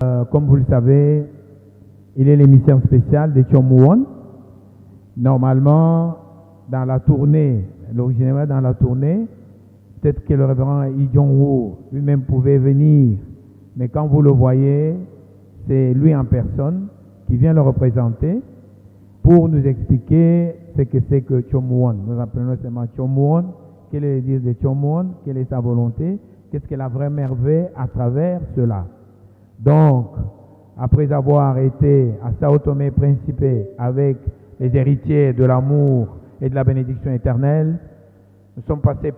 Comme vous le savez, il est l'émission spéciale de Chom. Normalement, dans la tournée, l'original dans la tournée, peut-être que le révérend Jung lui-même pouvait venir, mais quand vous le voyez, c'est lui en personne qui vient le représenter pour nous expliquer ce que c'est que Chom. Nous appelons seulement Chom. Quel est le dire de Chom? Quelle est sa volonté? Qu'est-ce que la vraie merveille à travers cela? Donc, après avoir été à Sao Tomé et Principe avec les héritiers de l'amour et de la bénédiction éternelle, nous sommes passés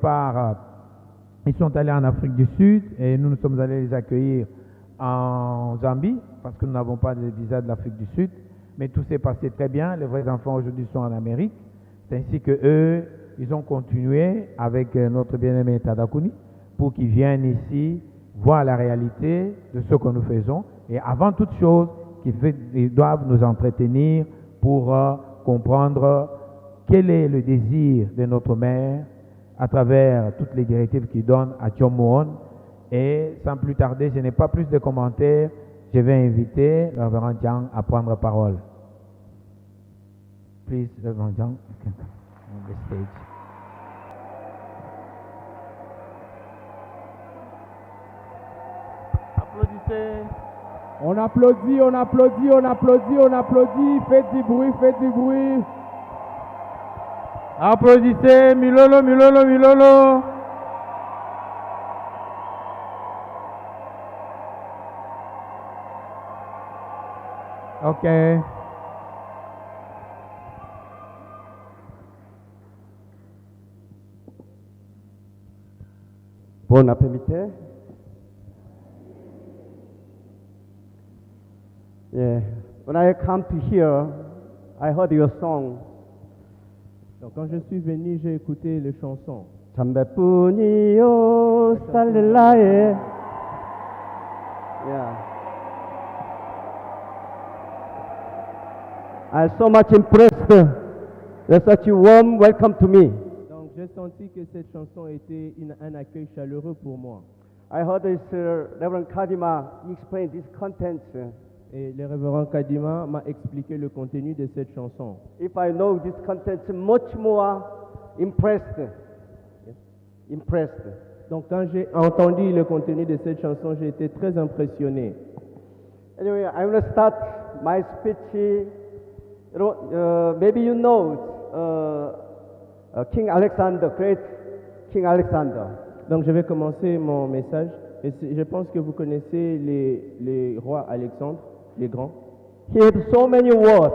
ils sont allés en Afrique du Sud et nous sommes allés les accueillir en Zambie parce que nous n'avons pas de visa de l'Afrique du Sud, mais tout s'est passé très bien. Les vrais enfants aujourd'hui sont en Amérique, c'est ainsi que eux, ils ont continué avec notre bien-aimé Tadakuni pour qu'ils viennent ici voir la réalité de ce que nous faisons et avant toute chose, ils doivent nous entretenir pour comprendre quel est le désir de notre mère à travers toutes les directives qu'il donne à Chom. Et sans plus tarder, je n'ai pas plus de commentaires, je vais inviter le révérend Jung à prendre parole. Please, révérend Jung, on the stage. Applaudissez. On applaudit, on applaudit, on applaudit, on applaudit. Faites du bruit, faites du bruit. Applaudissez. Milolo, milolo, milolo. Ok. Bon après-midi. Yeah. When I come to here, I heard your song. Donc quand je suis venu, j'ai écouté les chansons. 담배뿐이요 살릴라에. Yeah. I'm so much impressed. There's such a warm welcome to me. Donc j'ai senti que cette chanson était un accueil chaleureux pour moi. I heard this Reverend Kadima explain this content. Et le révérend Kadima m'a expliqué le contenu de cette chanson. If I know this content, much more impressed. Impressed. Donc quand j'ai entendu le contenu de cette chanson, j'ai été très impressionné. Anyway, I will start my speech. Maybe you know King Alexander, great King Alexander. Donc je vais commencer mon message. Et je pense que vous connaissez les rois Alexandre, les grands. He had so many wars.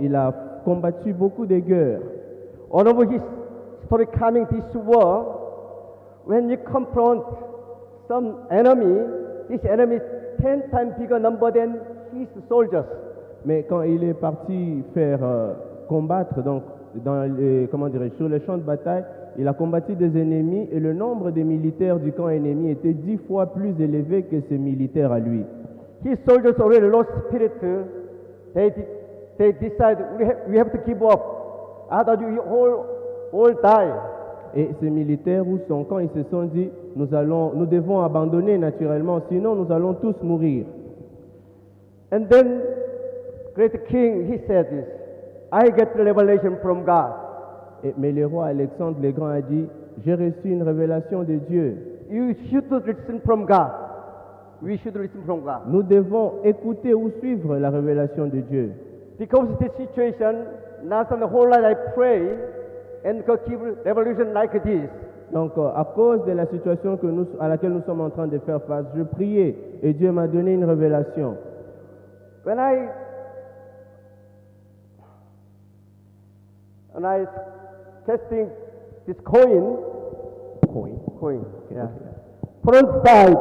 Il a combattu beaucoup de guerres. All over his story coming this war, when you confront some enemy, this enemy is 10 times bigger number than his soldiers. Mais quand il est parti faire combattre, donc sur le champ de bataille, il a combattu des ennemis et le nombre de militaires du camp ennemi était 10 fois plus élevé que ses militaires à lui. His soldiers already lost spirit. They decide we have to give up. Otherwise we all die. Et ces militaires ou son camp, ils se sont dit, nous devons abandonner naturellement, sinon nous allons tous mourir. And then great king, he said this, I get revelation from God. Mais le roi Alexandre le Grand a dit, j'ai reçu une révélation de Dieu. You should listen from God. We should listen from God. Nous devons écouter ou suivre la révélation de Dieu. Because of this situation, not the whole life I pray and God give revelation like this. Donc, à cause de la situation à laquelle nous sommes en train de faire face, je priais et Dieu m'a donné une révélation. When I casting this coin, yeah. Front side,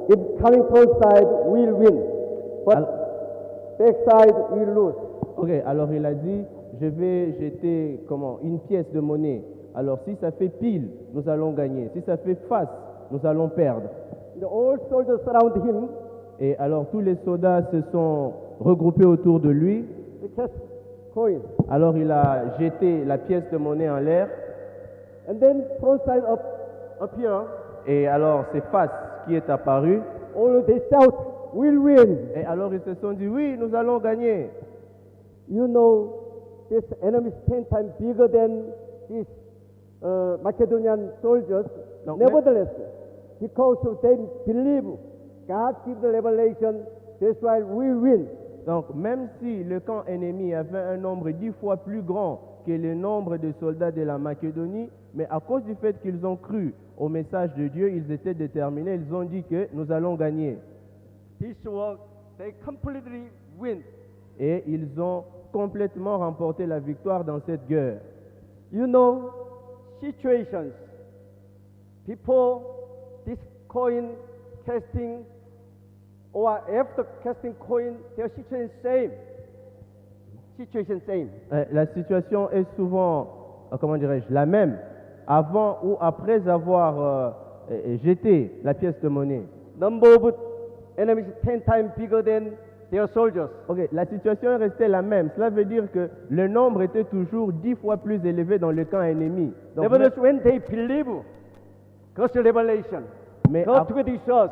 if coming front side, we'll win, but back side, we'll lose. Ok, alors il a dit, je vais jeter une pièce de monnaie. Alors si ça fait pile, nous allons gagner. Si ça fait face, nous allons perdre. The old soldiers surround him. Et alors tous les soldats se sont regroupés autour de lui. Coin. Alors il a jeté la pièce de monnaie en l'air. And then front side up here. Et alors c'est face qui est apparu. All they shout, we'll win. Et alors ils se sont dit, oui, nous allons gagner. You know, this enemy is 10 times bigger than these Macedonian soldiers. No, Nevertheless, because of they believe God gives the revelation, that's why we win. Donc même si le camp ennemi avait un nombre 10 fois plus grand que le nombre de soldats de la Macédonie, mais à cause du fait qu'ils ont cru au message de Dieu, ils étaient déterminés, ils ont dit que nous allons gagner. This war, they completely win. Et ils ont complètement remporté la victoire dans cette guerre. You know, situations, people, this coin casting, or after casting coin, their situation same. Situation same. La situation est souvent, comment dirais-je, la même, avant ou après avoir jeté la pièce de monnaie. Number of enemies 10 times bigger than their soldiers. Ok, la situation est restée la même. Cela veut dire que le nombre était toujours 10 fois plus élevé dans le camp ennemi. Donc, Nevertheless, when they believe God's revelation, mais God together with us,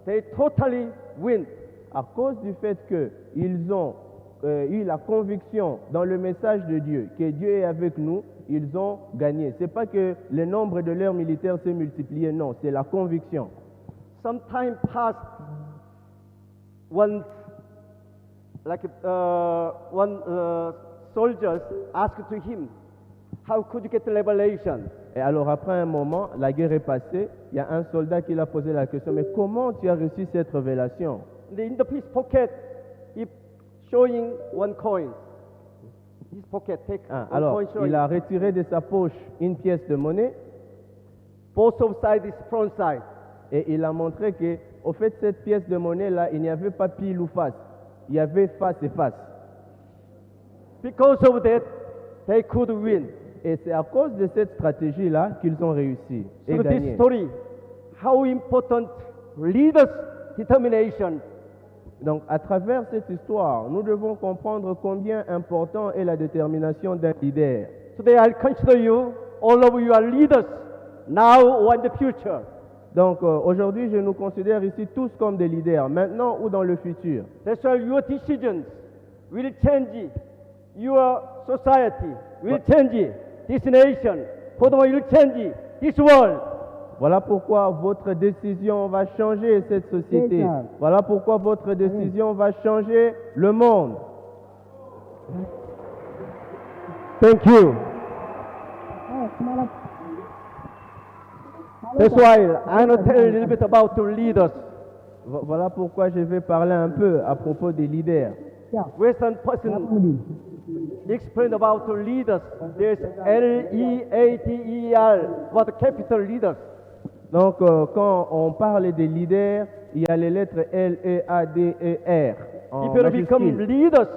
they totally win. à cause du fait qu'ils ont eu la conviction dans le message de Dieu, que Dieu est avec nous, ils ont gagné. Ce n'est pas que le nombre de leurs militaires s'est multiplié, non, c'est la conviction. Some time passed, one soldiers asked to him, how could you get the revelation? Et alors après un moment, la guerre est passée, il y a un soldat qui l'a posé la question, mais comment tu as reçu cette révélation? In the his pocket, he showing one coin. His pocket take one Alors, coin showing. il a retiré de sa poche une pièce de monnaie Both of sides is front side. et il a montré que, au fait, cette pièce de monnaie-là, il n'y avait pas pile ou face, il y avait face et face. Because of that, they could win. Et c'est à cause de cette stratégie-là qu'ils ont réussi et So this gagné. story, how important leaders' determination. Donc, à travers cette histoire, nous devons comprendre combien important est la détermination d'un leader. Today I consider you, all of you are leaders, now or in the future. Donc, aujourd'hui, je nous considère ici tous comme des leaders, maintenant ou dans le futur. That's why your decisions will change your society, will change this nation, furthermore will change this world. Voilà pourquoi votre décision va changer cette société. Voilà pourquoi votre décision va changer le monde. Thank you. That's why I'm going to tell you a little bit about the leaders. Voilà pourquoi je vais parler un peu à propos des leaders. Western person explained about the leaders. There's L-E-A-D-E-R, what the capital leaders. Donc, quand on parle des leaders, il y a les lettres L, E, A, D, E, R. En If you want to become majuscule. leaders,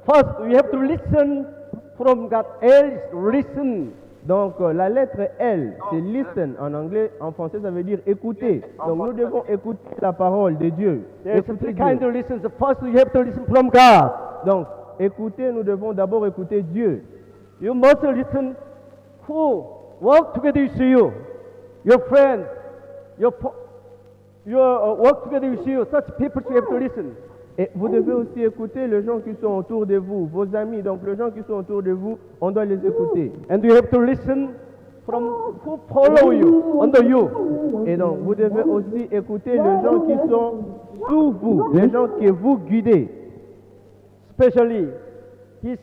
first we have to listen from God. L is listen. Donc, la lettre L, c'est listen en anglais. En français, ça veut dire écouter. Donc, nous devons écouter la parole de Dieu. There's Écouter three Dieu. kinds of listens. First you have to listen from God. Donc, écouter, nous devons d'abord écouter Dieu. You must listen who work together with you, your friends, your work together with you. Such people you have to listen. Et vous devez aussi écouter les gens qui sont autour de vous, vos amis. Donc, les gens qui sont autour de vous, on doit les écouter. And you have to listen from who follow you, under you. Et donc, vous devez aussi écouter les gens qui sont sous vous, les gens que vous guidez. Especially this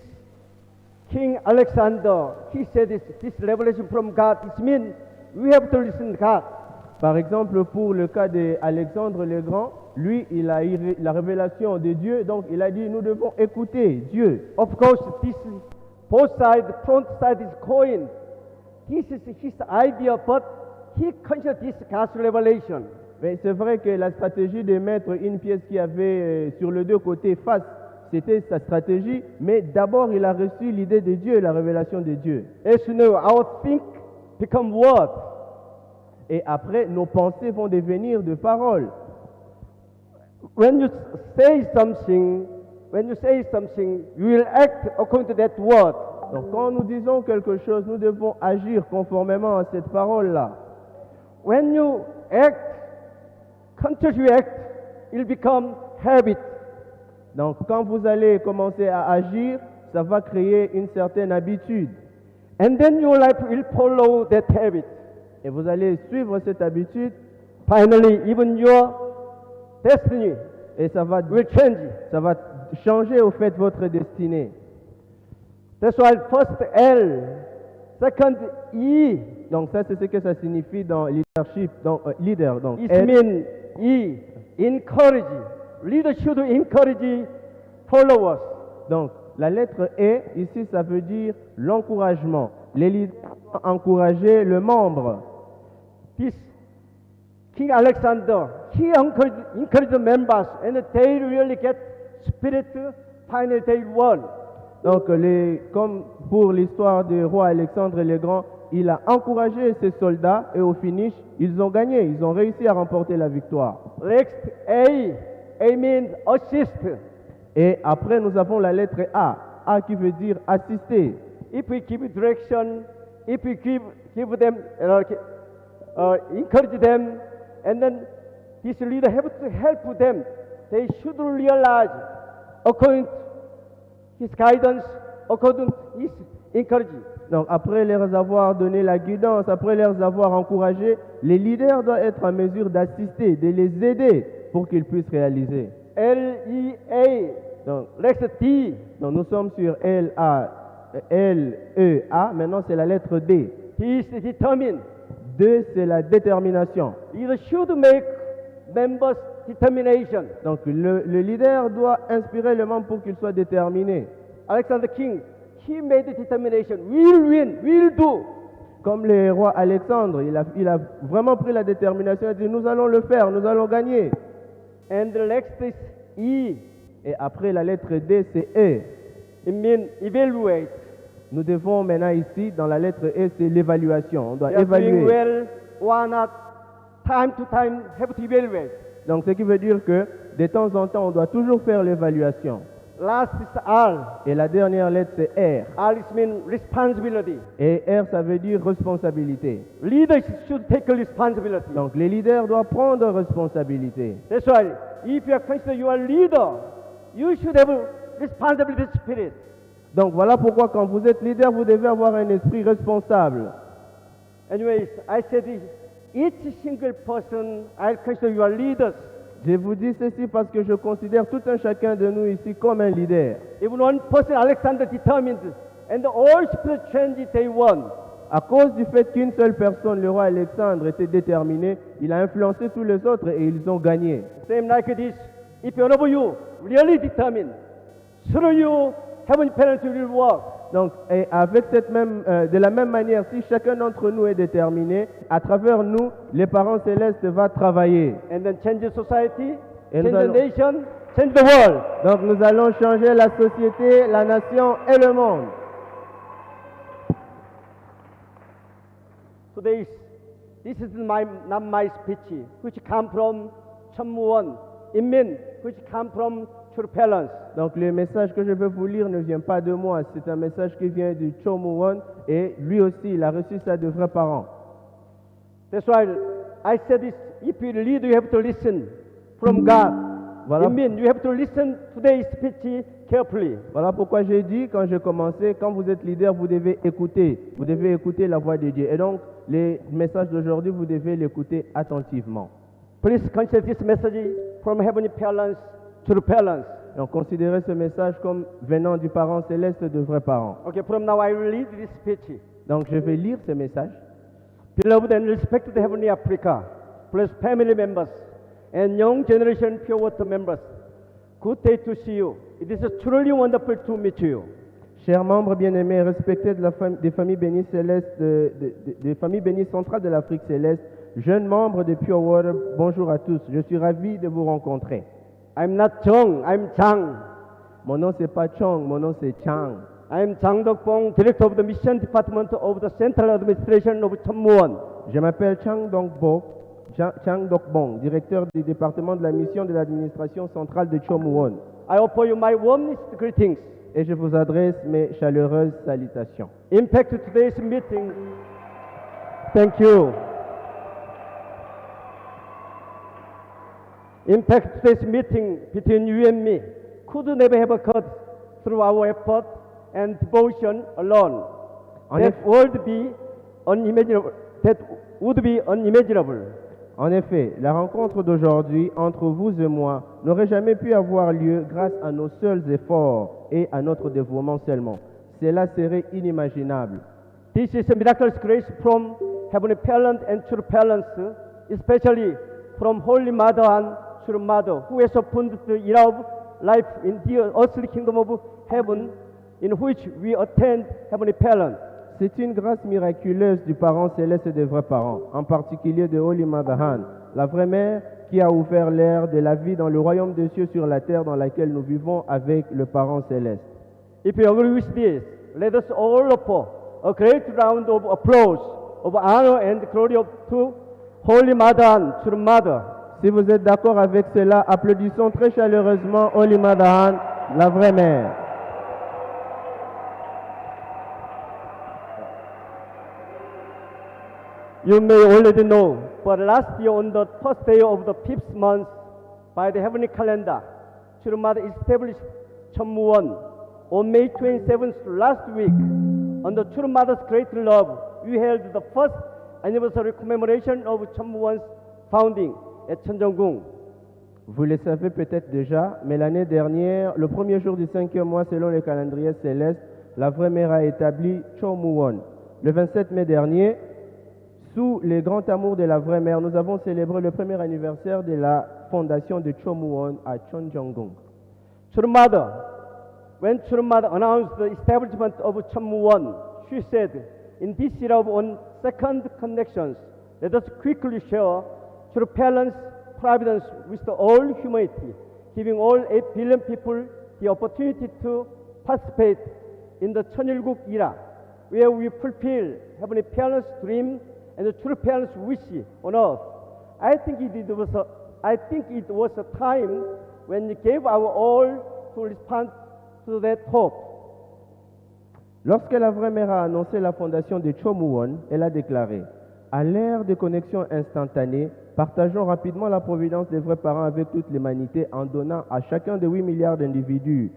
King Alexander, he said this revelation from God. It means we have to listen to God. Par exemple, pour le cas d'Alexandre le Grand, lui, il a eu la révélation de Dieu, donc il a dit, nous devons écouter Dieu. Of course, this both side, the front side is coin. This is his idea, but he considered this God's revelation. Mais c'est vrai que la stratégie de mettre une pièce qui avait sur les deux côtés face, c'était sa stratégie, mais d'abord il a reçu l'idée de Dieu, la révélation de Dieu. As you know, our think become word. Et après, nos pensées vont devenir de paroles. When you say something, you will act according to that word. Donc quand nous disons quelque chose, nous devons agir conformément à cette parole-là. When you act, contrary you act, it'll become habit. Donc, quand vous allez commencer à agir, ça va créer une certaine habitude. And then your life will follow that habit. Et vous allez suivre cette habitude Finally, even your destiny et ça va changer au fait votre destinée. That's why first L, second E. Donc ça, c'est ce que ça signifie dans leadership, dans leader. Donc It L, means E, encourage. Leader should encourage followers. donc la lettre E, ici, ça veut dire l'encouragement. Les leaders doivent encourager le membre. This King Alexander, he encouraged the members, and they really get spirit. Finally, they won. Donc, comme pour l'histoire du roi Alexandre le Grand, il a encouragé ses soldats et au finish, ils ont gagné, ils ont réussi à remporter la victoire. Next, A means assist. Et après, nous avons la lettre A qui veut dire assister. If we give direction, if we give them, encourage them, and then this leader have to help them. They should realize, according to his guidance, according to his encouragement. Donc, après leur avoir donné la guidance, après leur avoir encouragé, les leaders doivent être en mesure d'assister, de les aider pour qu'ils puissent réaliser. L-E-A. Donc, Next D. donc, nous sommes sur L-E-A. Maintenant, c'est la lettre D. D is determined. 2, c'est la détermination. Leader should make members determination. Donc, le leader doit inspirer le membre pour qu'il soit déterminé. Alexander King, he made the determination. We'll win, we'll do. Comme le roi Alexandre, il a vraiment pris la détermination. Il a dit, nous allons le faire, nous allons gagner. And the next is E. Et après la lettre D, c'est E. It means evaluate. Nous devons maintenant ici, dans la lettre E, c'est l'évaluation. On doit They are doing évaluer. well, why not? Time to time, have to evaluate. Donc, ce qui veut dire que de temps en temps, on doit toujours faire l'évaluation. Last is R. Et la dernière lettre, c'est R. R is mean responsibility. Et R, ça veut dire responsabilité. Leaders should take responsibility. Donc, les leaders doivent prendre responsabilité. That's why, if you are considered you are leader, you should have a responsibility spirit. Donc, voilà pourquoi quand vous êtes leader, vous devez avoir un esprit responsable. Anyways, I said each single person, I consider you are leaders. Je vous dis ceci parce que je considère tout un chacun de nous ici comme un leader. Even one person, Alexander, determined, and all spirit change they won. À cause du fait qu'une seule personne, le roi Alexandre, était déterminé, il a influencé tous les autres et ils ont gagné. Same like this, if one of you really determined, through you, heavenly parents will work. Donc, et avec de la même manière, si chacun d'entre nous est déterminé, à travers nous, les parents célestes vont travailler. And then change the society, Et change nous the allons- nation, change the world. Donc, nous allons changer la société, la nation et le monde. Today, this is not my speech, which come from Chammuon, Inmin, which come from true parents. Donc, le message que je veux vous lire ne vient pas de moi, c'est un message qui vient du Chomuwon et lui aussi, il a reçu ça de vrais parents. That's why I said this, if you lead, you have to listen from God. Voilà. Inmin, you have to listen today's speech carefully. Voilà pourquoi j'ai dit, quand j'ai commencé, quand vous êtes leader, vous devez écouter la voix de Dieu. Et donc, les messages d'aujourd'hui, vous devez l'écouter attentivement. Please consider this message from heavenly parents to the parents. Donc, considérez ce message comme venant du parent céleste de vrais parents. Okay, from now I will read this speech. Donc, je vais lire ce message. Beloved and respected Heavenly Africa, plus family members and young generation pure water members, good day to see you. It is truly wonderful to meet you. Chers membres bien-aimés, respectés des familles bénies célestes, des familles bénies centrales de l'Afrique céleste, jeunes membres de Pure Water, bonjour à tous. Je suis ravi de vous rencontrer. I'm not Jung, I'm Jung. Mon nom c'est pas Chong, mon nom c'est Chang. I'm Jung Bong, Director of the Mission Department of the Central Administration of Chammuon. Je m'appelle Chang Bong, directeur du département de la mission de l'administration centrale de Chomuwon. I offer you my warmest greetings. Et je vous adresse mes chaleureuses salutations. Impact today's meeting. Thank you. In fact, today's meeting between you and me could never have occurred through our effort and devotion alone. That would be unimaginable. That would be unimaginable. En effet, la rencontre d'aujourd'hui entre vous et moi n'aurait jamais pu avoir lieu grâce à nos seuls efforts et à notre dévouement seulement. Cela serait inimaginable. This is a miraculous grace from Heavenly Parent and True Parents, especially from Holy Mother and True Mother, who has opened the era of life in the earthly kingdom of heaven, in which we attend Heavenly Parent. C'est une grâce miraculeuse du parent céleste et des vrais parents, en particulier de Holy Mother Han, la vraie mère qui a ouvert l'ère de la vie dans le royaume des cieux sur la terre dans laquelle nous vivons avec le parent céleste. If you agree with this, let us all offer a great round of applause, of honor and glory to Holy Mother and True Mother. Si vous êtes d'accord avec cela, applaudissons très chaleureusement Holy Mother Han, la vraie mère. You may already know, but last year on the first day of the fifth month, by the heavenly calendar, True Mother established Chommuwon. On May 27th last week, on the True Mother's great love, we held the first anniversary commemoration of Chommuwon's founding at Cheonjeonggung. Vous le savez peut-être déjà, mais l'année dernière, le premier jour du 5e mois selon le calendrier céleste, la vraie mère a établi Chommuwon. Le 27 mai dernier, sous les grands amours de la vraie mère, nous avons célébré le premier anniversaire de la fondation de Chommuwon à Cheonjeonggung. True Mother, when True Mother announced the establishment of Chommuwon, she said, in this era of on-second connections, let us quickly share True Parents' providence with all humanity, giving all 8 billion people the opportunity to participate in the Cheonilguk era, where we fulfill Heavenly Parents' dream and the True Parents' wish on earth. I think it was a time when we gave our all to respond to that hope. Lorsque la vraie mère a annoncé la fondation de Chommuwon, elle a déclaré: à l'ère de connexion instantanée, partageons rapidement la providence des vrais parents avec toute l'humanité en donnant à chacun des 8 milliards d'individus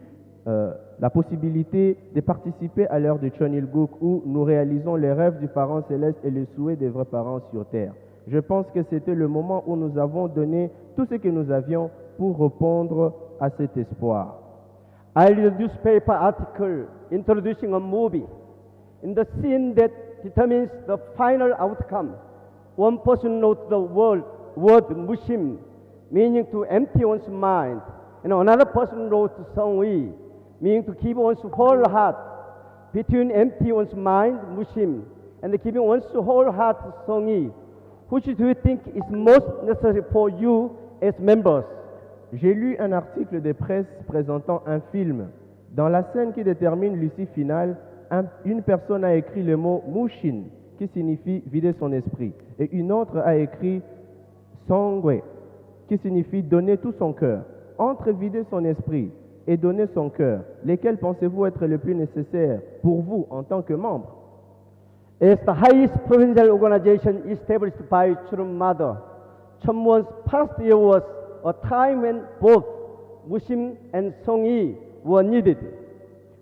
la possibilité de participer à l'heure de Cheonilguk où nous réalisons les rêves du parent céleste et les souhaits des vrais parents sur terre. Je pense que c'était le moment où nous avons donné tout ce que nous avions pour répondre à cet espoir. I read a newspaper article introducing a movie. In the scene that determines the final outcome, one person wrote the word mushim, meaning to empty one's mind, and another person wrote songwi, meaning to keep one's whole heart. Between empty one's mind, mushim, and keeping one's whole heart, songyi, which do you think is most necessary for you as members? J'ai lu un article de presse présentant un film. Dans la scène qui détermine l'issue finale, une personne a écrit le mot mushin, qui signifie vider son esprit, et une autre a écrit songwe, qui signifie donner tout son cœur. Entre vider son esprit et donner son cœur, lesquels pensez-vous être le plus nécessaire pour vous en tant que membre? As the highest provincial organization established by True Mother, Chommuwon's past year was a time when both Mushim and Songyi were needed.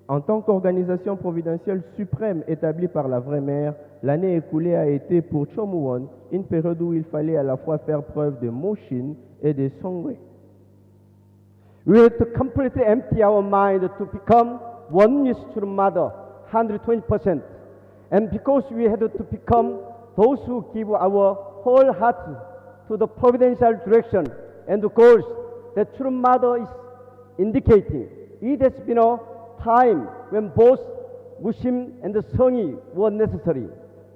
En tant qu'organisation providentielle suprême établie par la vraie mère, l'année écoulée a été pour Chommuwon une période où il fallait à la fois faire preuve de Mushin et de Songwe. We had to completely empty our mind to become one with True Mother, 120%. And because we had to become those who give our whole heart to the providential direction and the goals that True Mother is indicating, it has been a time when both Mushim and the Songyi were necessary.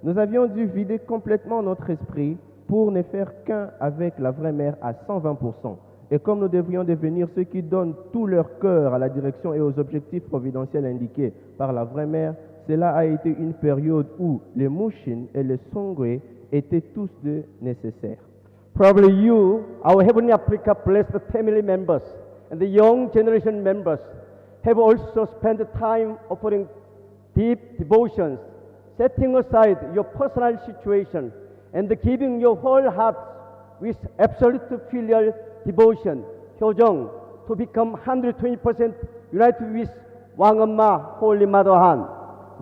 Nous avions dû vider complètement notre esprit pour ne faire qu'un avec la vraie mère à 120%. Et comme nous devrions devenir ceux qui donnent tout leur cœur à la direction et aux objectifs providentiels indiqués par la vraie mère, cela a été une période où les Mushin et les Songwe étaient tous deux nécessaires. Probably you, our Heavenly Africa blessed family members and the young generation members have also spent time offering deep devotions, setting aside your personal situation and giving your whole heart with absolute filial devotion, Jung, to become 120% united with Wang Amma, Holy Mother Han.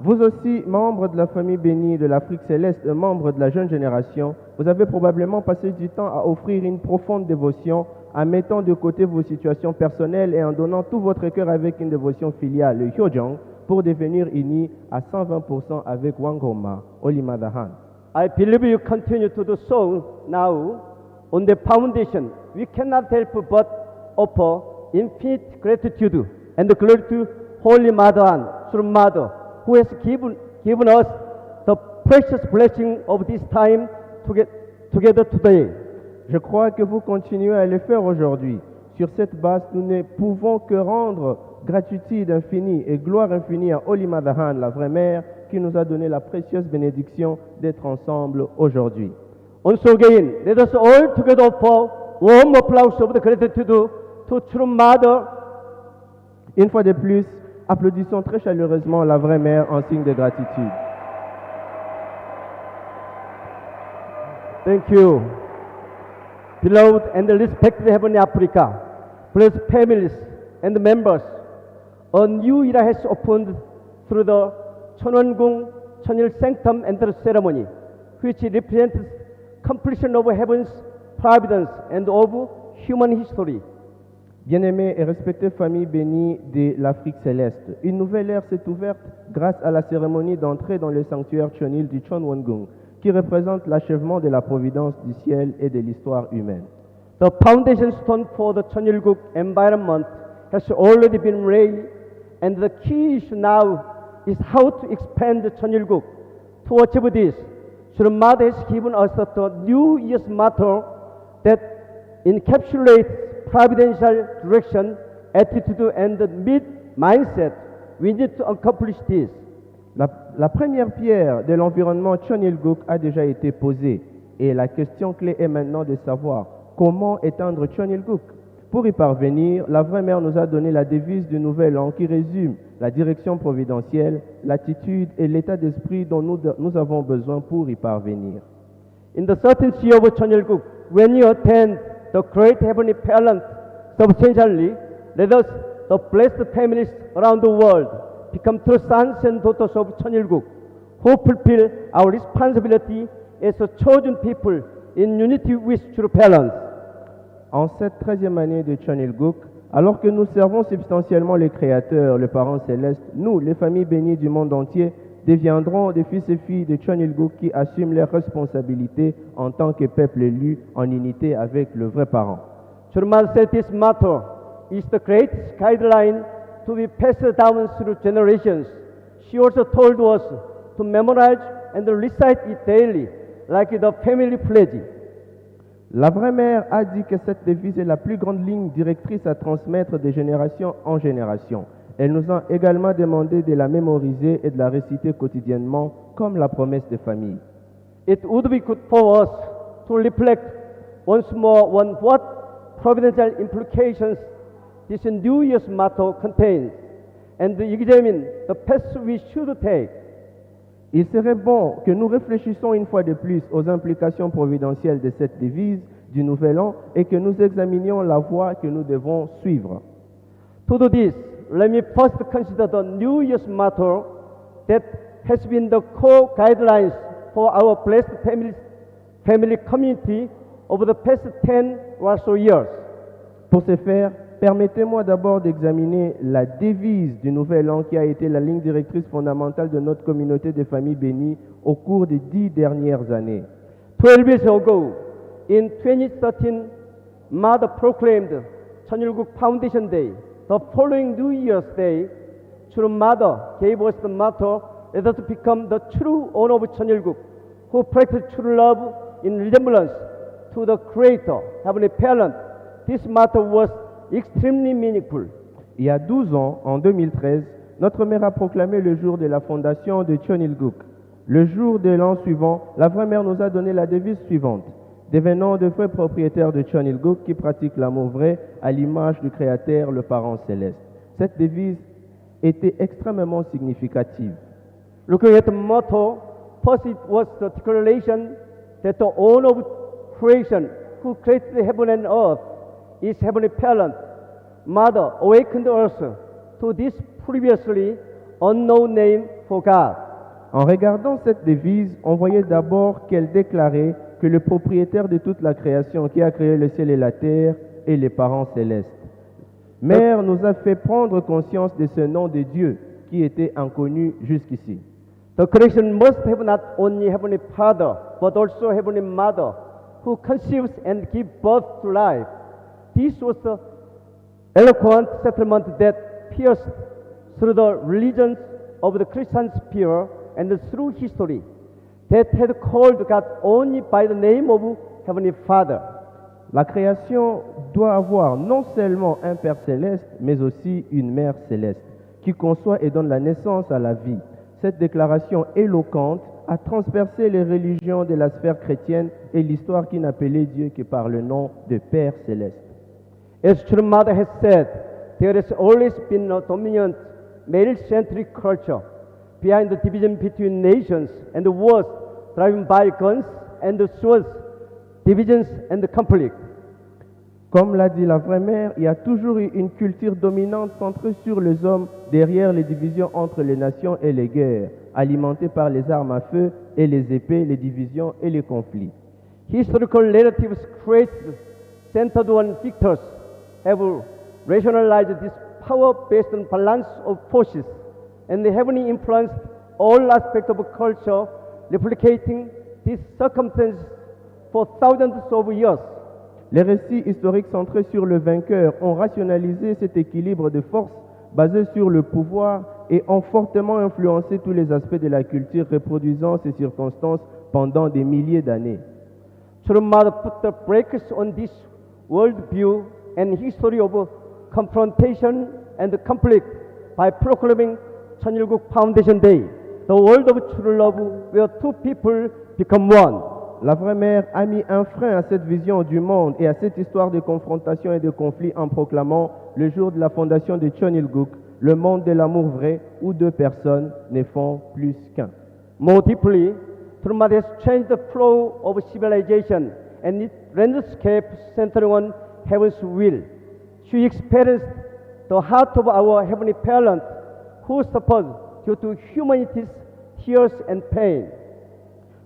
Vous aussi, membres de la famille bénie de l'Afrique céleste, membres de la jeune génération, vous avez probablement passé du temps à offrir une profonde dévotion, en mettant de côté vos situations personnelles et en donnant tout votre cœur avec une dévotion filiale, le Hyojong, pour devenir unis à 120% avec Wang Amma, Holy Mother Han. I believe you continue to do so now. On the foundation, we cannot help but offer infinite gratitude and glory to Holy Mother Han, True Mother, who has given us the precious blessing of this time together today. Je crois que vous continuez à le faire aujourd'hui. Sur cette base, nous ne pouvons que rendre gratitude infinie et gloire infinie à Holy Mother Han, la vraie mère, qui nous a donné la précieuse bénédiction d'être ensemble aujourd'hui. Once again, let us all together offer warm applause of the gratitude to True Mother. Une fois de plus, applaudissons très chaleureusement la vraie mère en signe de gratitude. Thank you. Beloved and respected Heavenly Africa, blessed families and members, a new era has opened through the 천원궁 천일 sanctum entrance ceremony, which represents completion of heaven's providence and of human history. Bien-aimée et respectée famille bénie de l'Afrique céleste, une nouvelle ère s'est ouverte grâce à la cérémonie d'entrée dans le sanctuaire Chonil du Chonwongung, qui représente l'achèvement de la providence du ciel et de l'histoire humaine. The foundation stone for the Cheonilguk environment has already been laid, and the key issue now is how to expand the Cheonilguk. To achieve this, Sri Mother has given us the New Year's motto that encapsulates providential direction, attitude, and the mindset. We need to accomplish this. La première pierre de l'environnement Chonilguk a déjà été posée et la question clé est maintenant de savoir comment étendre Chonilguk. Pour y parvenir, la vraie mère nous a donné la devise du nouvel an qui résume la direction providentielle, l'attitude et l'état d'esprit dont nous avons besoin pour y parvenir. In the 13th year of Cheonilguk, when you attend the great heavenly parent substantially, let us, the blessed families around the world, become true sons and daughters of Cheonilguk, who fulfill our responsibility as a chosen people in unity with true parents. En cette 13e année de Chonilguk, alors que nous servons substantiellement le Créateur, le Parent céleste, nous, les familles bénies du monde entier, deviendrons des fils et filles de Chonilguk qui assument leurs responsabilités en tant que peuple élu en unité avec le vrai Parent. Churman said this motto is the great guideline to be passed down through generations. She also told us to memorize and recite it daily, like the family pledge. La vraie mère a dit que cette devise est la plus grande ligne directrice à transmettre de génération en génération. Elle nous a également demandé de la mémoriser et de la réciter quotidiennement comme la promesse de famille. It would be good for us to reflect once more on what providential implications this New Year's motto contains and examine the path we should take. Il serait bon que nous réfléchissions une fois de plus aux implications providentielles de cette devise du Nouvel An et que nous examinions la voie que nous devons suivre. To do this, let me first consider the New Year's motto that has been the core guidelines for our blessed family community over the past 10 or so years. Pour ce faire, permettez-moi d'abord d'examiner la devise du Nouvel An qui a été la ligne directrice fondamentale de notre communauté de familles bénies au cours des 10 dernières années. 12 years ago, in 2013, Mother proclaimed Cheonilguk Foundation Day. The following New Year's Day, True Mother gave us the motto, let us become the true owner of Cheonilguk, who practice true love in resemblance to the Creator, Heavenly Parent. This motto was extremely meaningful. Il y a 12 ans, en 2013, notre mère a proclamé le jour de la fondation de Chonilguk. Le jour de l'an suivant, la vraie mère nous a donné la devise suivante. Devenons de vrais propriétaires de Chonilguk qui pratiquent l'amour vrai à l'image du Créateur, le Parent céleste. Cette devise était extrêmement significative. Looking at the motto, first it was the declaration that the owner of creation, who created heaven and earth, His heavenly parent, Mother, awakened us to this previously unknown name for God. En regardant cette devise, on voyait d'abord qu'elle déclarait que le propriétaire de toute la création qui a créé le ciel et la terre est les parents célestes. Mère nous a fait prendre conscience de ce nom de Dieu qui était inconnu jusqu'ici. The creation must have not only Heavenly Father, but also Heavenly Mother, who conceives and gives birth to life. This was the eloquent settlement that pierced through the religions of the Christian sphere and through history, that had called God only by the name of Heavenly Father. La création doit avoir non seulement un Père céleste, mais aussi une Mère céleste, qui conçoit et donne la naissance à la vie. Cette déclaration éloquente a transpercé les religions de la sphère chrétienne et l'histoire qui n'appelait Dieu que par le nom de Père céleste. As True Mother has said, there has always been a dominant male-centric culture behind the division between nations and the wars driven by guns and the swords, divisions and the conflict. Comme l'a dit la vraie mère, il y a toujours eu une culture dominante centrée sur les hommes derrière les divisions entre les nations et les guerres, alimentées par les armes à feu et les épées, les divisions et les conflits. Historical narratives created centered on victors have rationalized this power based on balance of forces, and they heavily influenced all aspects of culture, replicating these circumstances for thousands of years. Les récits historiques centrés sur le vainqueur ont rationalisé cet équilibre de force basé sur le pouvoir et ont fortement influencé tous les aspects de la culture, reproduisant ces circonstances pendant des milliers d'années. True Mother put the brakes on this worldview and history of confrontation and conflict by proclaiming 천일국 Foundation Day, the world of true love where two people become one. La vraie mère a mis un frein à cette vision du monde et à cette histoire de confrontation et de conflit en proclamant le jour de la fondation de Cheonilguk, le monde de l'amour vrai où deux personnes ne font plus qu'un. More deeply, True Mother has changed the flow of civilization and its landscape centering on heaven's will. She experienced the heart of our heavenly parent who suffered due to humanity's tears and pain.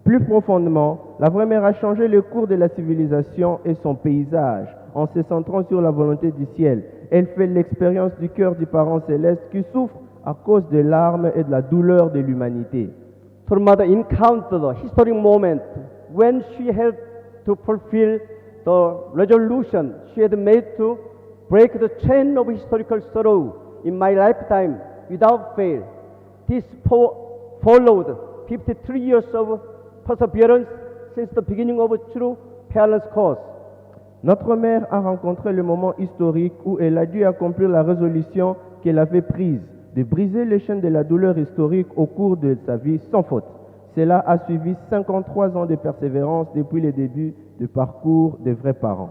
Plus profondément, la vraie mère a changé le cours de la civilisation et son paysage en se centrant sur la volonté du ciel. Elle fait l'expérience du cœur du parent céleste qui souffre à cause de larmes et de la douleur de l'humanité. True Mother encountered a historic moment when she had to fulfill the resolution she had made to break the chain of historical sorrow in my lifetime without fail. This followed 53 years of perseverance since the beginning of a true parent's course. Notre mère a rencontré le moment historique où elle a dû accomplir la résolution qu'elle avait prise de briser les chaînes de la douleur historique au cours de sa vie sans faute. Cela a suivi 53 ans de persévérance depuis le début du parcours des vrais parents.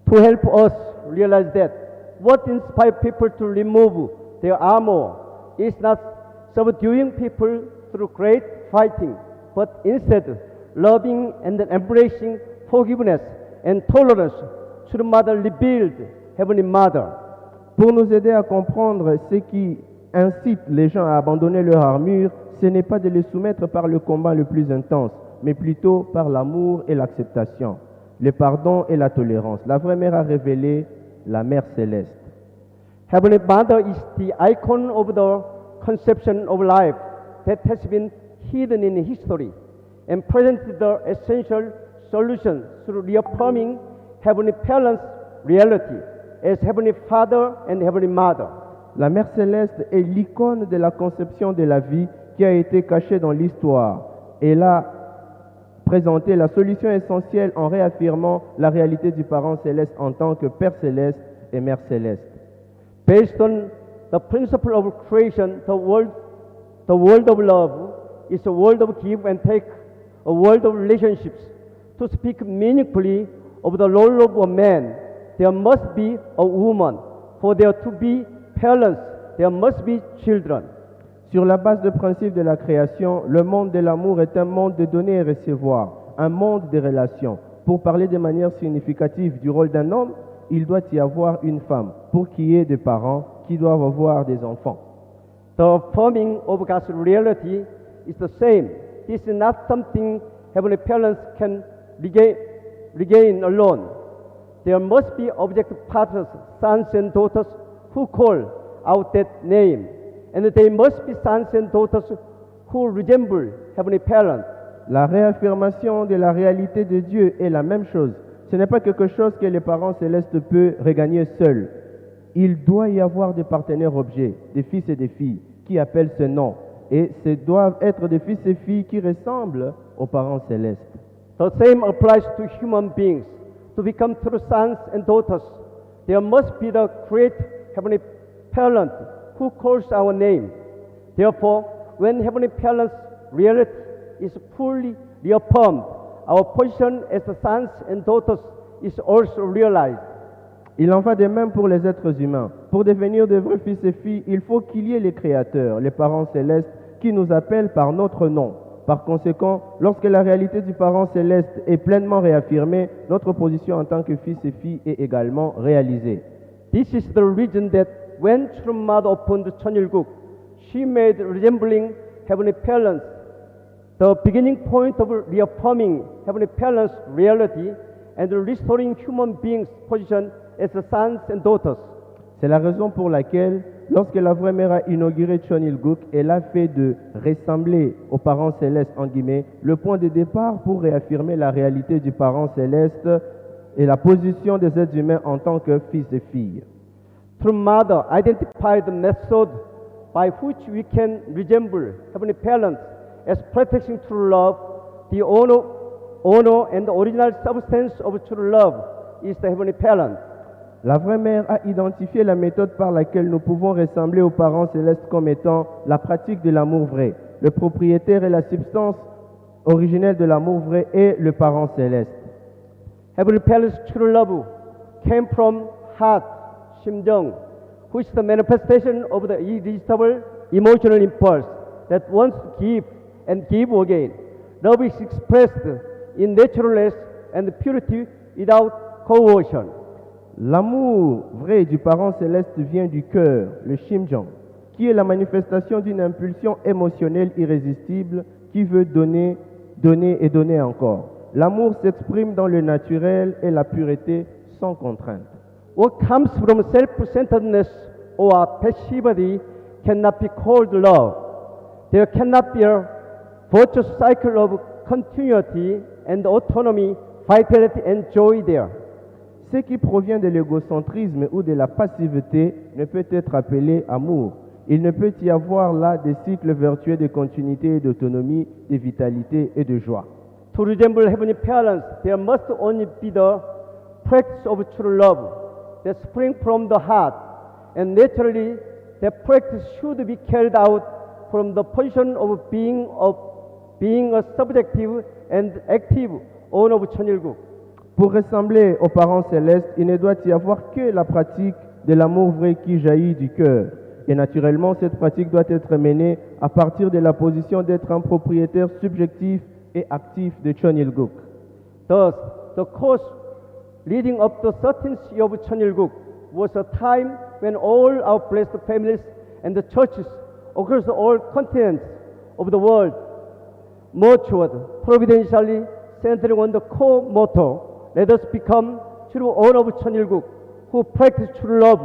To help us realize that what inspires people to remove their armor is not subduing people through great fighting, but instead loving and embracing forgiveness and tolerance. True Mother revealed Heavenly Mother. Pour nous aider à comprendre ce qui incite les gens à abandonner leur armure, ce n'est pas de les soumettre par le combat le plus intense, mais plutôt par l'amour et l'acceptation, le pardon et la tolérance. La vraie mère a révélé la Mère céleste. Heavenly Mother is the icon of the conception of life that has been hidden in history and presented the essential solution through reaffirming Heavenly Parent's reality as Heavenly Father and Heavenly Mother. La Mère céleste est l'icône de la conception de la vie qui a été cachée dans l'histoire. Elle a présenté la solution essentielle en réaffirmant la réalité du parent céleste en tant que Père céleste et Mère céleste. Based on the principle of creation, the world of love is a world of give and take, a world of relationships. To speak meaningfully of the role of a man, there must be a woman. For there to be parents, there must be children. Sur la base de principe de la création, le monde de l'amour est un monde de donner et recevoir, un monde de relations. Pour parler de manière significative du rôle d'un homme, il doit y avoir une femme pour qu'il y ait des parents qui doivent avoir des enfants. The forming of God's reality is the same. This is not something heavenly parents can regain alone. There must be objective partners, sons and daughters, who call out that name. And they must be sons and daughters who resemble heavenly parents. La réaffirmation de la réalité de Dieu est la même chose. Ce n'est pas quelque chose que les parents célestes peuvent regagner seuls. Il doit y avoir des partenaires objets, des fils et des filles, qui appellent ce nom. Et ce doivent être des fils et filles qui ressemblent aux parents célestes. The same applies to human beings. To become true sons and daughters, there must be the great heavenly parent who calls our name. Therefore, when heavenly parent's reality is fully reaffirmed, our position as the sons and daughters is also realized. Il en va de même pour les êtres humains. Pour devenir de vrais fils et filles, il faut qu'il y ait les créateurs, les parents célestes, qui nous appellent par notre nom. Par conséquent, lorsque la réalité du parent céleste est pleinement réaffirmée, notre position en tant que fils et filles est également réalisée. This is the reason that when True Mother opened Cheonilguk, she made resembling heavenly parents the beginning point of reaffirming heavenly parents' reality and restoring human beings' position as the sons and daughters. C'est la raison pour laquelle, lorsque la vraie mère a inauguré Cheonilguk, elle a fait de ressembler aux parents célestes, en guillemets, le point de départ pour réaffirmer la réalité du parent céleste et la position des êtres humains en tant que fils et filles. True Mother identified the method by which we can resemble heavenly parents as practicing true love. The honor and the original substance of true love is the heavenly parent. La vraie mère a identifié la méthode par laquelle nous pouvons ressembler aux parents célestes comme étant la pratique de l'amour vrai. Le propriétaire et la substance originelle de l'amour vrai est le parent céleste. Heavenly Parent's true love came from heart, Jung, which is the manifestation of the irresistible emotional impulse that wants to give and give again. Love is expressed in naturalness and purity without coercion. L'amour vrai du parent céleste vient du cœur, le Jung, qui est la manifestation d'une impulsion émotionnelle irrésistible qui veut donner, donner et donner encore. L'amour s'exprime dans le naturel et la pureté sans contrainte. What comes from self-centeredness or passivity cannot be called love. There cannot be a virtuous cycle of continuity and autonomy, vitality and joy there. Ce qui provient de l'égocentrisme ou de la passivité ne peut être appelé amour. Il ne peut y avoir là des cycles vertueux de continuité et d'autonomie, de vitalité et de joie. To resemble heavenly parents, there must only be the practice of true love that springs from the heart, and naturally, that practice should be carried out from the position of being a subjective and active owner of Cheonilguk. Pour ressembler aux parents célestes, il ne doit y avoir que la pratique de l'amour vrai qui jaillit du cœur. Et naturellement, cette pratique doit être menée à partir de la position d'être un propriétaire subjectif et actif de Cheonilguk. Thus, the course leading up to the 13th year of Cheonilguk was a time when all our blessed families and the churches across all continents of the world matured providentially, centering on the core motto, let us become true owner of Cheonilguk, who practice true love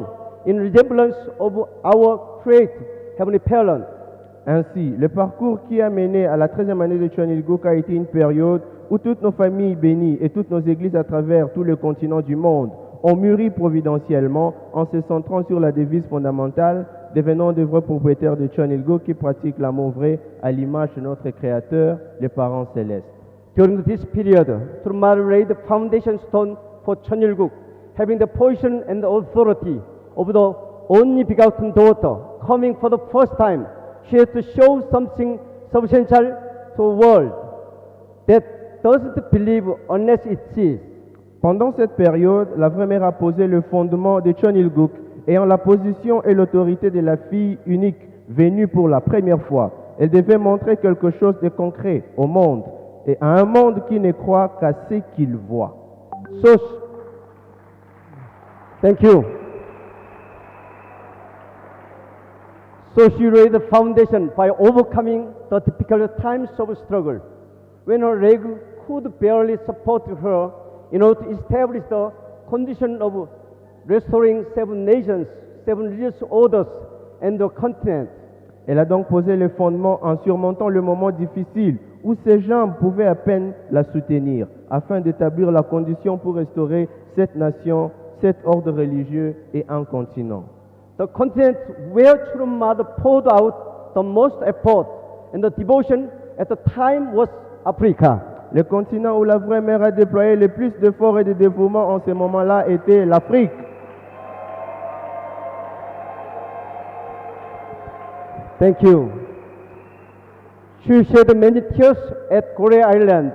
in resemblance of our great heavenly parent. Ainsi, le parcours qui a mené à la 13e année de Cheonilguk a été une période où toutes nos familles bénies et toutes nos églises à travers tout le continent du monde ont mûri providentiellement en se centrant sur la devise fondamentale, devenant de vrais propriétaires de Cheonilguk qui pratiquent l'amour vrai à l'image de notre Créateur, les parents célestes. During this period, True Mother laid the foundation stone for Cheonilguk, having the position and the authority of the only begotten daughter, coming for the first time. She has to show something substantial to a world that doesn't believe unless it sees. Pendant cette période, la vraie mère a posé le fondement de Cheonilguk, ayant la position et l'autorité de la fille unique venue pour la première fois. Elle devait montrer quelque chose de concret au monde, et à un monde qui ne croit qu'à ce qu'il voit. Thank you. So she laid the foundation by overcoming the difficult times of struggle, when her leg could barely support her, in order to establish the condition of restoring 7 nations, 7 religious orders, and the continent. Elle a donc posé les fondements en surmontant le moment difficile où ses jambes pouvaient à peine la soutenir, afin d'établir la condition pour restaurer 7 nations, 7 ordres religieux et un continent. The continent where Church Mother poured out the most effort and the devotion at the time was Africa. Le continent où la vraie mère a déployé le plus d'efforts et de dévouement en ce moment-là était l'Afrique. Thank you. She shed many tears at Korea Island,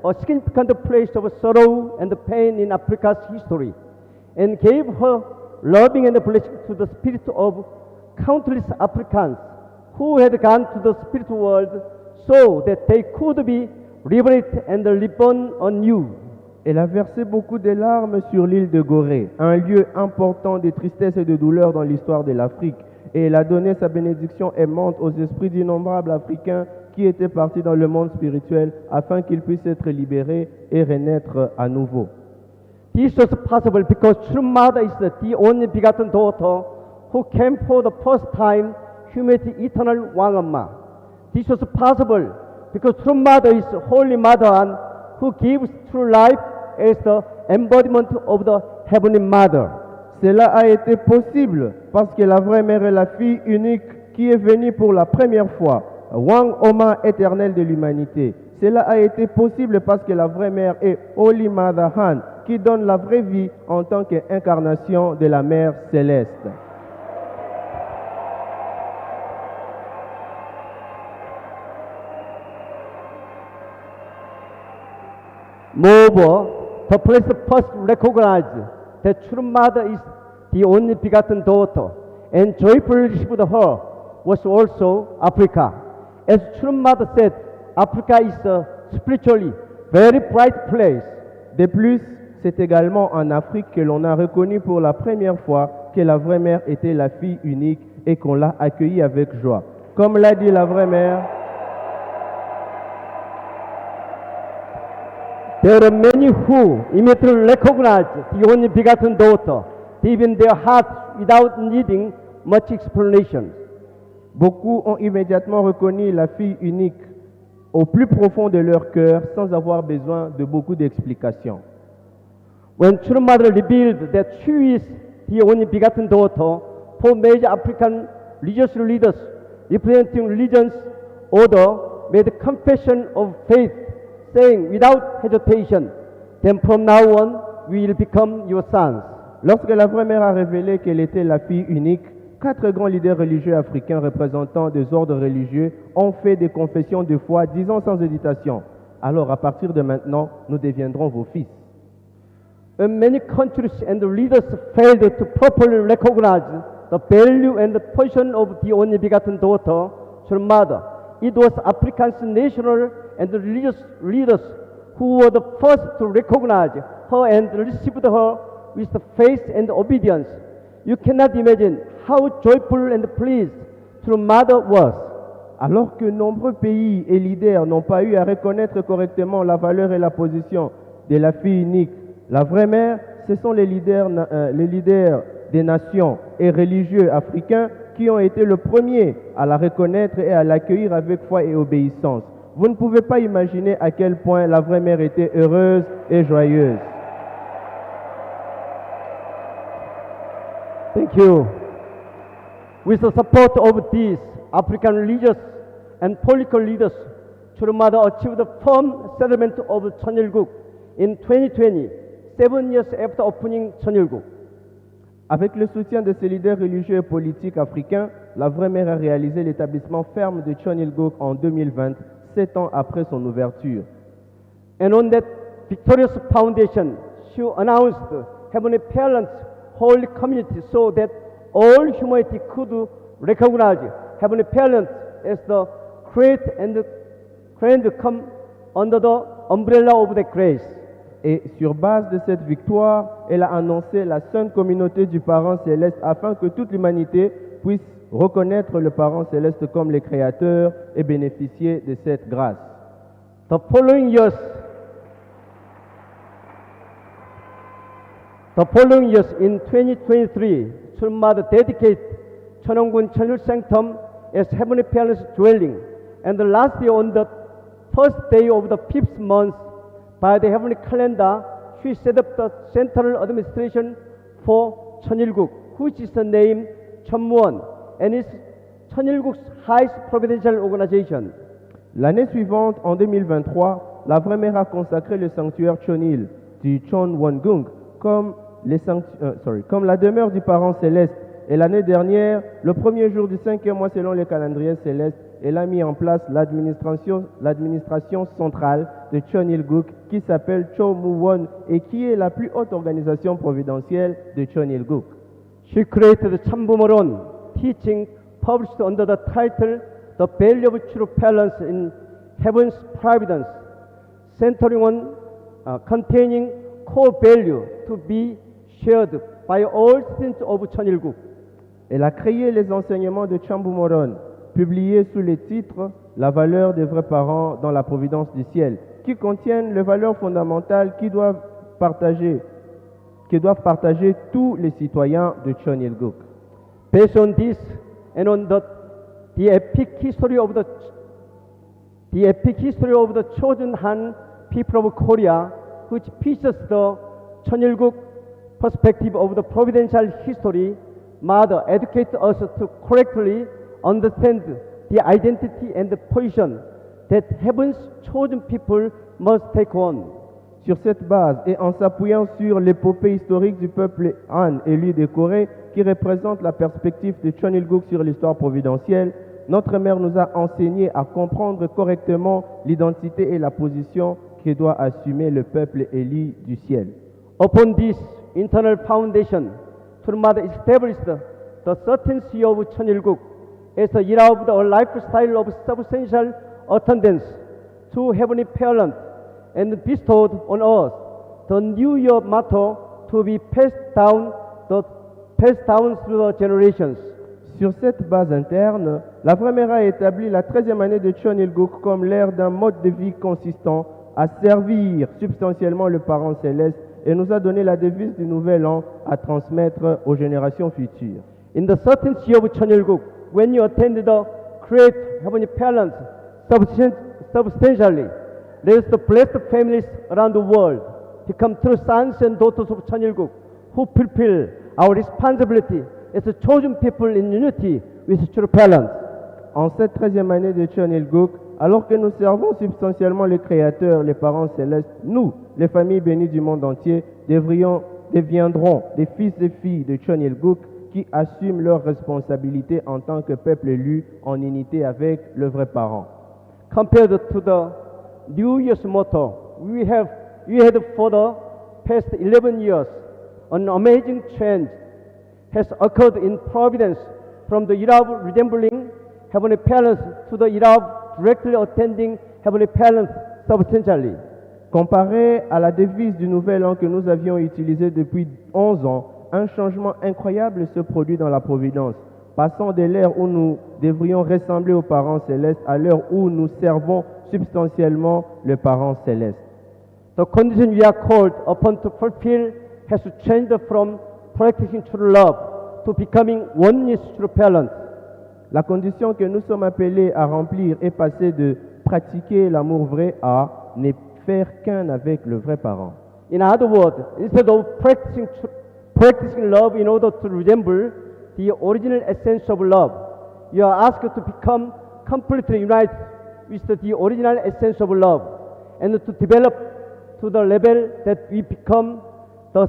a significant place of sorrow and pain in Africa's history, and gave her loving and blessing to the spirit of countless Africans who had gone to the spiritual world so that they could be liberated and reborn anew. Elle a versé beaucoup de larmes sur l'île de Gorée, un lieu important de tristesse et de douleur dans l'histoire de l'Afrique. Et elle a donné sa bénédiction aimante aux esprits d'innombrables Africains qui étaient partis dans le monde spirituel afin qu'ils puissent être libérés et renaître à nouveau. This was possible because True Mother is the only begotten daughter who came for the first time humanity eternal Wangamma. This was possible because True Mother is Holy Mother and who gives true life as the embodiment of the Heavenly Mother. Cela a été possible parce que la vraie mère est la fille unique qui est venue pour la première fois, Wang Oma éternel de l'humanité. Cela a été possible parce que la vraie mère est Holy Mother Han, qui donne la vraie vie en tant qu'incarnation de la mère céleste. Moreover, the place first recognized that True Mother is the only begotten daughter and joyfully received her was also Africa. As True Mother said, Africa is a spiritually very bright place. De plus, c'est également en Afrique que l'on a reconnu pour la première fois que la vraie mère était la fille unique et qu'on l'a accueillie avec joie. Comme l'a dit la vraie mère, there are many who immediately recognize the only begotten daughter, deep in their hearts without needing much explanation. beaucoup ont immédiatement reconnu la fille unique au plus profond de leur cœur sans avoir besoin de beaucoup d'explications. When True Mother revealed that she is the only begotten daughter, four major African religious leaders representing religions order made confession of faith, saying without hesitation, then from now on we will become your sons. Lorsque la vraie mère a révélé qu'elle était la fille unique, 4 grands leaders religieux africains représentant des ordres religieux ont fait des confessions de foi, disant sans hésitation, alors à partir de maintenant, nous deviendrons vos fils. When many countries and leaders failed to properly recognize the value and the position of the only begotten daughter, her mother, it was Africa's national and religious leaders who were the first to recognize her and received her with faith and obedience. You cannot imagine how joyful and pleased her mother was. Alors que nombreux pays et leaders n'ont pas eu à reconnaître correctement la valeur et la position de la fille unique, la vraie mère, ce sont les leaders des nations et religieux africains qui ont été le premier à la reconnaître et à l'accueillir avec foi et obéissance. Vous ne pouvez pas imaginer à quel point la vraie mère était heureuse et joyeuse. Thank you. With the support of these African religious and political leaders, True Mother achieved the firm settlement of Cheonilguk in 2020, 7 years after opening Cheonilguk. Avec le soutien de ces leaders religieux et politiques africains, la vraie mère a réalisé l'établissement ferme de Cheonilguk en 2020, 7 ans après son ouverture. And on that victorious foundation, she announced Heavenly Parents' holy community so that all humanity could recognize Heavenly Parents as the great and grand come under the umbrella of the grace. Et sur base de cette victoire, elle a annoncé la sainte communauté du parent céleste afin que toute l'humanité puisse reconnaître le parent céleste comme le créateur et bénéficier de cette grâce. The following years, in 2023, Chulmada dedicated Cheononggun Cheonil Sanctum as Heavenly Parents' dwelling, and the last year on the first day of the fifth month, by the heavenly calendar, she set up the central administration for Cheonilguk, which is the name Cheonmuon, and is Cheonilguk's highest providential organization. L'année suivante, en 2023, la vraie mère a consacré le sanctuaire Cheonil du Cheonwon-gung comme la demeure du parent céleste. Et l'année dernière, le premier jour du 5e mois selon le calendrier céleste, elle a mis en place l'administration centrale de Cheonilguk qui s'appelle Cheonmuon et qui est la plus haute organisation providentielle de Cheonilguk. She created the Chambumoron teaching published under the title The Value of True Balance in Heaven's Providence, centering on containing core value to be shared by all students of Cheonilguk. Elle a créé les enseignements de Chambumoron, publiés sous le titre La valeur des vrais parents dans la providence du ciel, qui contiennent les valeurs fondamentales qui doivent partager tous les citoyens de Cheonilguk. Based on this and on the epic history of the chosen Han people of Korea, which features the Cheonilguk perspective of the providential history, Mother educates us to correctly understand the identity and the position that heaven's chosen people must take on. Sur cette base et en s'appuyant sur l'épopée historique du peuple Han élu de Corée qui représente la perspective de Cheonilguk sur l'histoire providentielle, notre mère nous a enseigné à comprendre correctement l'identité et la position que doit assumer le peuple élu du ciel. Upon this internal foundation, Chulmada established the certainty of Cheonilguk as the era of the lifestyle of substantial attendance to heavenly parents and bestowed on us the New Year motto to be passed down through the generations. Sur cette base interne, la vraie mère a établi la 13e année de Cheonilguk comme l'ère d'un mode de vie consistant à servir substantiellement le parent céleste et nous a donné la devise du nouvel an à transmettre aux générations futures. In the certainty of Cheonilguk, when you attend the great heavenly parents substantially, let the blessed families around the world become true sons and daughters of Cheonilguk, who fulfill our responsibility as a chosen people in unity with true parents. En cette 13e année de Cheonilguk, alors que nous servons substantiellement le Créateur, les parents célestes, nous, les familles bénies du monde entier, deviendrons des fils et filles de Cheonilguk qui assument leurs responsabilités en tant que peuple élu en unité avec le vrai parent. Compared to the New Year's motto, we had for the past 11 years, an amazing change has occurred in providence from the era of resembling heavenly parents to the era of directly attending heavenly parents substantially. Comparé à la devise du nouvel an que nous avions utilisée depuis 11 ans, un changement incroyable se produit dans la providence, passant de l'ère où nous devrions ressembler aux parents célestes à l'heure où nous servons substantiellement le parent céleste. The condition we are called upon to fulfill has changed from practicing true love to becoming one with true parents. La condition que nous sommes appelés à remplir est passée de pratiquer l'amour vrai à ne faire qu'un avec le vrai parent. In other words, instead of practicing love in order to resemble the original essence of love, you are asked to become completely united with the original essence of love and to develop to the level that we become the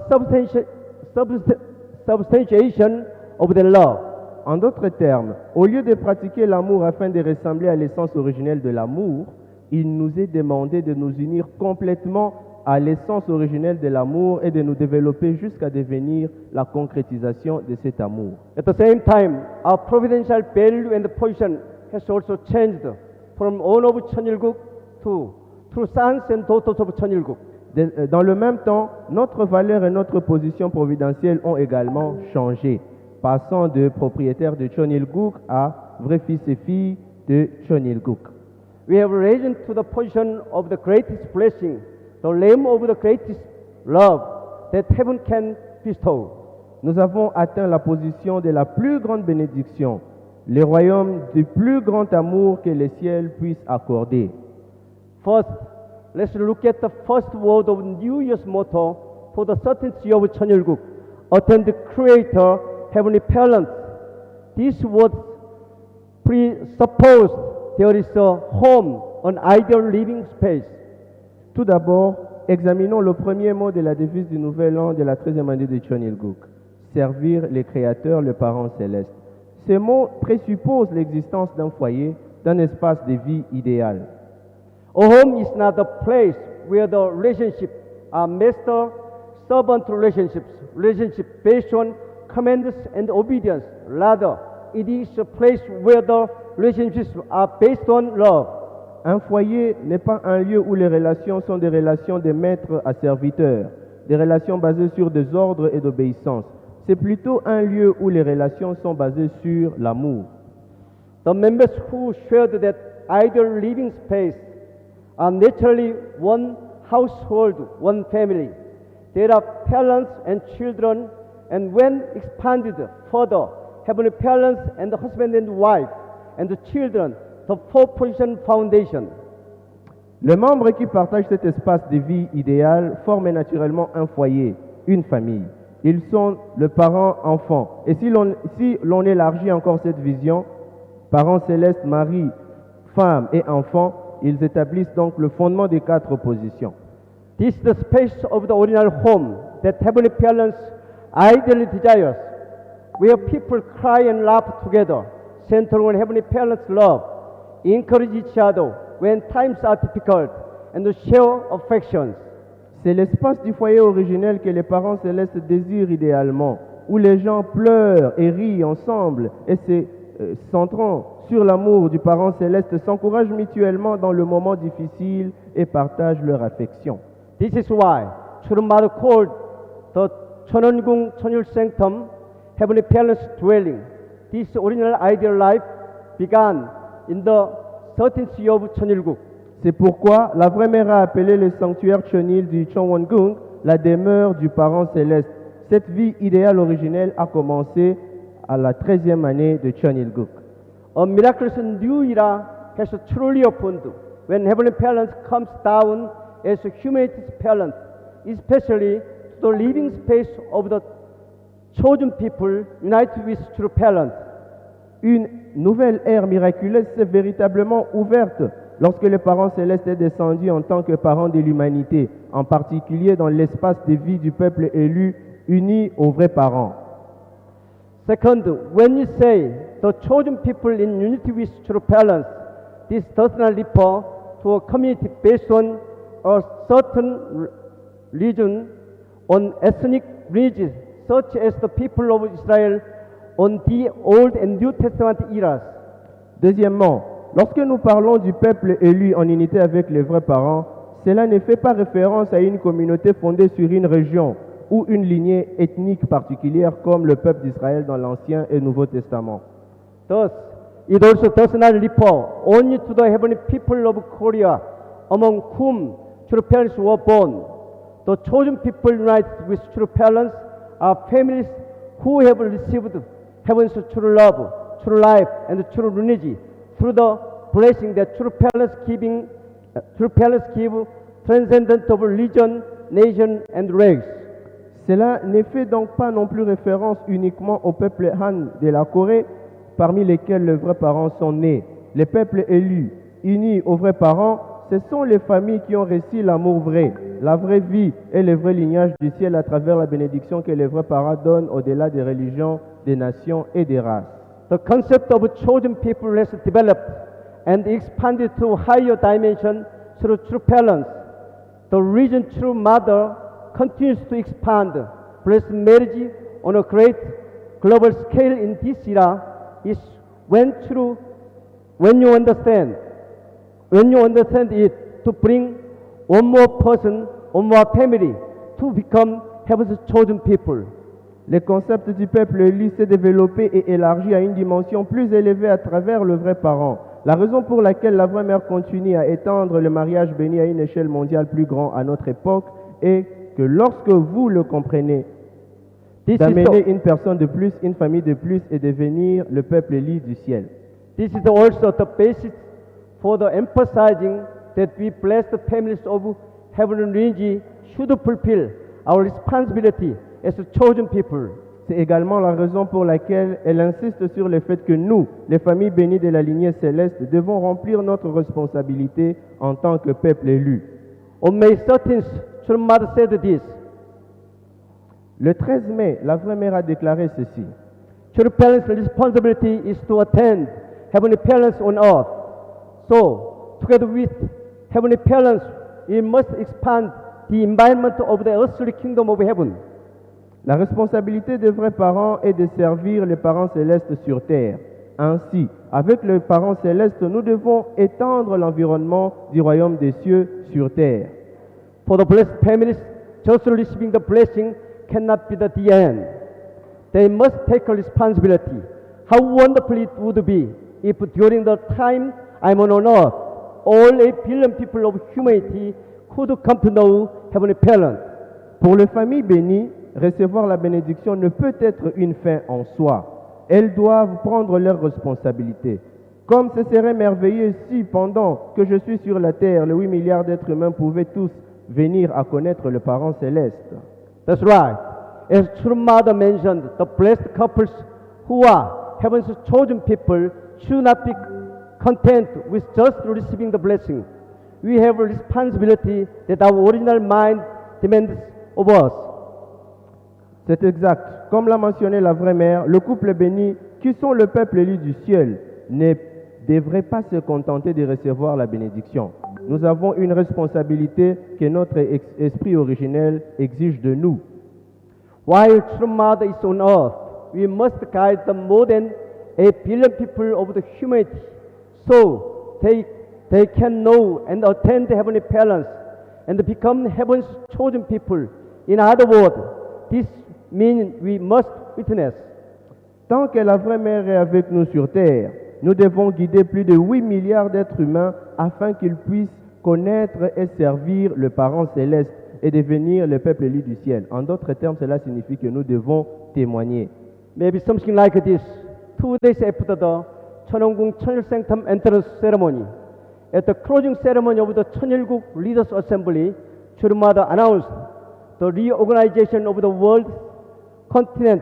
substantiation of the love. En d'autres termes, au lieu de pratiquer l'amour afin de ressembler à l'essence originelle de l'amour, il nous est demandé de nous unir complètement à l'essence originelle de l'amour et de nous développer jusqu'à devenir la concrétisation de cet amour. At the same time, our providential value and position has also changed from all of Cheonilguk to true sons and daughters of Cheonilguk. Dans le même temps, notre valeur et notre position providentielle ont également changé, passant de propriétaire de Chon Il-guk à vrais fils et filles de Chon Il-guk. We have risen to the position of the greatest blessing, the lamb of the greatest love that heaven can bestow. Nous avons atteint la position de la plus grande bénédiction, le royaume du plus grand amour que les ciels puissent accorder. First, let's look at the first word of New Year's motto for the 13th year of 천일국. Attend the Creator, Heavenly Parents. These words presuppose there is a home, an ideal living space. Tout d'abord, examinons le premier mot de la devise du nouvel an de la 13e année de Chon Il-guk. Servir le Créateur, le Parent céleste. Ces mots présupposent l'existence d'un foyer, d'un espace de vie idéal. A home is not a place where the relationships are master-servant relationships, relationship based on commands and obedience. Rather, it is a place where the relationships are based on love. Un foyer n'est pas un lieu où les relations sont des relations de maître à serviteur, des relations basées sur des ordres et d'obéissance. C'est plutôt un lieu où les relations sont basées sur l'amour. The members who shared that ideal living space are naturally one household, one family. There are parents and children, and when expanded further, heavenly parents and the husband and wife, and the children, the four-position foundation. Les membres qui partagent cet espace de vie idéal forment naturellement un foyer, une famille. Ils sont le parent-enfant. Et si l'on élargit encore cette vision, parents célestes, mari, femme et enfant, ils établissent donc le fondement des quatre positions. This is the space of the original home that heavenly parents ideally desires, where people cry and laugh together, centering on heavenly parents' love, encourage each other when times are difficult, and to share affections. C'est l'espace du foyer originel que les parents célestes désirent idéalement, où les gens pleurent et rient ensemble et se centrant sur l'amour du parent céleste s'encouragent mutuellement dans le moment difficile et partagent leur affection. This is why Churumadu called the 천원궁 천율생텀 Heavenly Parents' dwelling. This original ideal life began in the 13th year of 천일국. C'est pourquoi la vraie mère a appelé le sanctuaire Chonil du Chonwongung la demeure du parent céleste. Cette vie idéale originelle a commencé à la 13e année de Chon Il-guk. A miraculous new era has truly opened when Heavenly Parents comes down as humanity's parent, especially to the living space of the chosen people united with true parents. Une nouvelle ère miraculeuse s'est véritablement ouverte lorsque le parent céleste est descendu en tant que parent de l'humanité, en particulier dans l'espace de vie du peuple élu uni aux vrais parents. Second, when you say the chosen people in unity with true parents, this does not refer to a community based on a certain religion, on ethnic lineages, such as the people of Israel on the Old and New Testament eras. Deuxièmement, lorsque nous parlons du peuple élu en unité avec les vrais parents, cela ne fait pas référence à une communauté fondée sur une région ou une lignée ethnique particulière comme le peuple d'Israël dans l'Ancien et Nouveau Testament. Thus, it also does not refer only to the heavenly people of Korea, among whom true parents were born. The chosen people united with true parents are families who have received heaven's true love, true life, and true lineage through the blessing that true parents give, transcendent of religion, nation, and race. Cela ne fait donc pas non plus référence uniquement au peuple Han de la Corée, parmi lesquels les vrais parents sont nés. Les peuples élus, unis aux vrais parents, ce sont les familles qui ont reçu l'amour vrai, la vraie vie et le vrai lignage du ciel à travers la bénédiction que les vrais parents donnent au-delà des religions, des nations et des races. The concept of chosen people has developed and expanded to higher dimension through true parents. The region true mother continues to expand. Blessed marriage on a great global scale in this era is when you understand it to bring one more person of our family to become heaven's chosen people. Le concept du peuple élu s'est développé et élargi à une dimension plus élevée à travers le vrai parent. La raison pour laquelle la vraie mère continue à étendre le mariage béni à une échelle mondiale plus grande à notre époque est que lorsque vous le comprenez, d'amener une personne de plus, une famille de plus et devenir le peuple élu du ciel. This is also the basis for the emphasizing that we blessed families of heavenly lineage should fulfill our responsibility as a chosen people. C'est également la raison pour laquelle elle insiste sur le fait que nous, les familles bénies de la lignée céleste, devons remplir notre responsabilité en tant que peuple élu. On May 13th, Church Mother said this. Le 13 mai, la vraie mère a déclaré ceci. Church parents' responsibility is to attend heavenly parents on earth. So, together with heavenly parents, we must expand the environment of the earthly kingdom of heaven. La responsabilité des vrais parents est de servir les parents célestes sur terre. Ainsi, avec les parents célestes, nous devons étendre l'environnement du royaume des cieux sur terre. For the blessed families, just receiving the blessing cannot be the end. They must take a responsibility. How wonderful it would be if during the time I'm on earth, all 8 billion people of humanity could come to know Heavenly Parent. Pour les familles bénies, recevoir la bénédiction ne peut être une fin en soi. Elles doivent prendre leurs responsabilités. Comme ce serait merveilleux si, pendant que je suis sur la terre, les 8 milliards d'êtres humains pouvaient tous venir à connaître le parent céleste. That's right. As True Mother mentioned, the blessed couples who are Heaven's chosen people should not be content with just receiving the blessing. We have a responsibility that our original mind demands of us. C'est exact. Comme l'a mentionné la vraie mère, le couple béni, qui sont le peuple élu du ciel, ne devrait pas se contenter de recevoir la bénédiction. Nous avons une responsabilité que notre esprit originel exige de nous. While True Mother is on earth, we must guide the more than 8 billion people of the humanity so they can know and attend the heavenly parents and become heaven's chosen people. In other words, this means we must witness. Tant que la vraie mère est avec nous sur terre, nous devons guider plus de 8 milliards d'êtres humains afin qu'ils puissent connaître et servir le parent céleste et devenir le peuple élu du ciel. En d'autres termes, cela signifie que nous devons témoigner. Maybe something like this. 2 days after the 천왕궁 천일 sanctum entrance ceremony, at the closing ceremony of the 천일국 Leaders Assembly, True Mother announced the reorganization of the world continent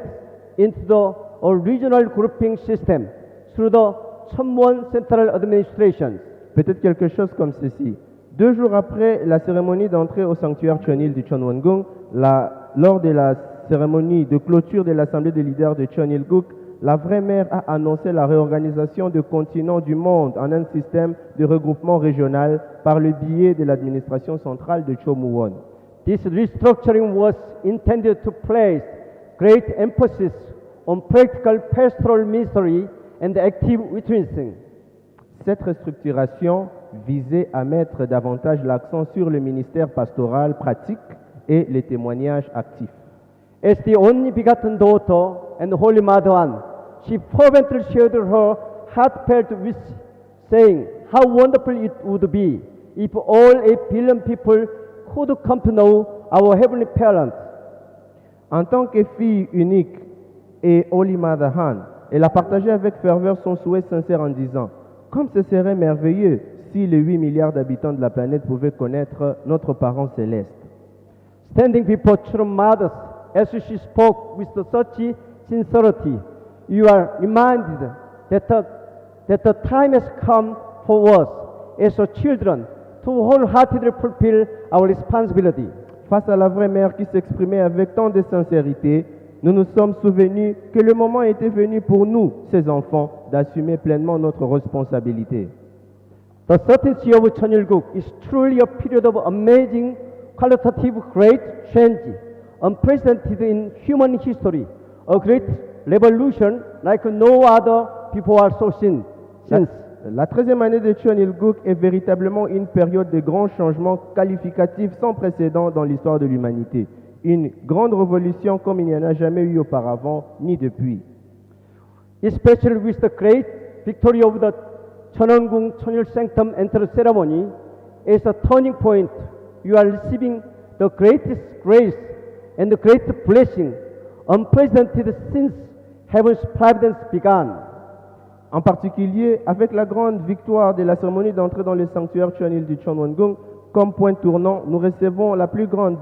into the regional grouping system through the 천원 Central Administration. Peut-être quelque chose comme ceci. 2 jours après la cérémonie d'entrée au sanctuaire Chonil du Chonwongung, lors de la cérémonie de clôture de l'Assemblée des leaders de Chonilguk, la vraie mère a annoncé la réorganisation du continent du monde en un système de regroupement régional par le biais de l'administration centrale de Chomuwon. This restructuring was intended to place great emphasis on practical pastoral ministry and active witnessing. Cette restructuration visait à mettre davantage l'accent sur le ministère pastoral pratique et les témoignages actifs. As the only begotten daughter and Holy Mother One, she fervently shared her heartfelt wish, saying how wonderful it would be if all 8 billion people could come to know our Heavenly Parent. En tant que fille unique et Holy Mother Han, elle a partagé avec ferveur son souhait sincère en disant « Comme ce serait merveilleux si les 8 milliards d'habitants de la planète pouvaient connaître notre parent céleste. » Standing before True Mothers, as she spoke with such sincerity, you are reminded that the time has come for us as her children to wholeheartedly fulfill our responsibility. Face à la vraie mère qui s'exprimait avec tant de sincérité, nous nous sommes souvenus que le moment était venu pour nous, ses enfants, d'assumer pleinement notre responsabilité. The 13th year of 천일국 is truly a period of amazing, qualitative, great change, unprecedented in human history, a great revolution like no other before or since. La 13e année de Cheon Il-guk est véritablement une période de grands changements qualificatifs sans précédent dans l'histoire de l'humanité. Une grande révolution comme il n'y en a jamais eu auparavant ni depuis. Especially with the great victory of the Cheonwon-gung Cheonil Sanctum entrance ceremony as a turning point, you are receiving the greatest grace and the greatest blessing unprecedented since heaven's providence began. En particulier, avec la grande victoire de la cérémonie d'entrée dans le sanctuaire Cheonil du Cheonwon-gung, comme point tournant, nous recevons la plus grande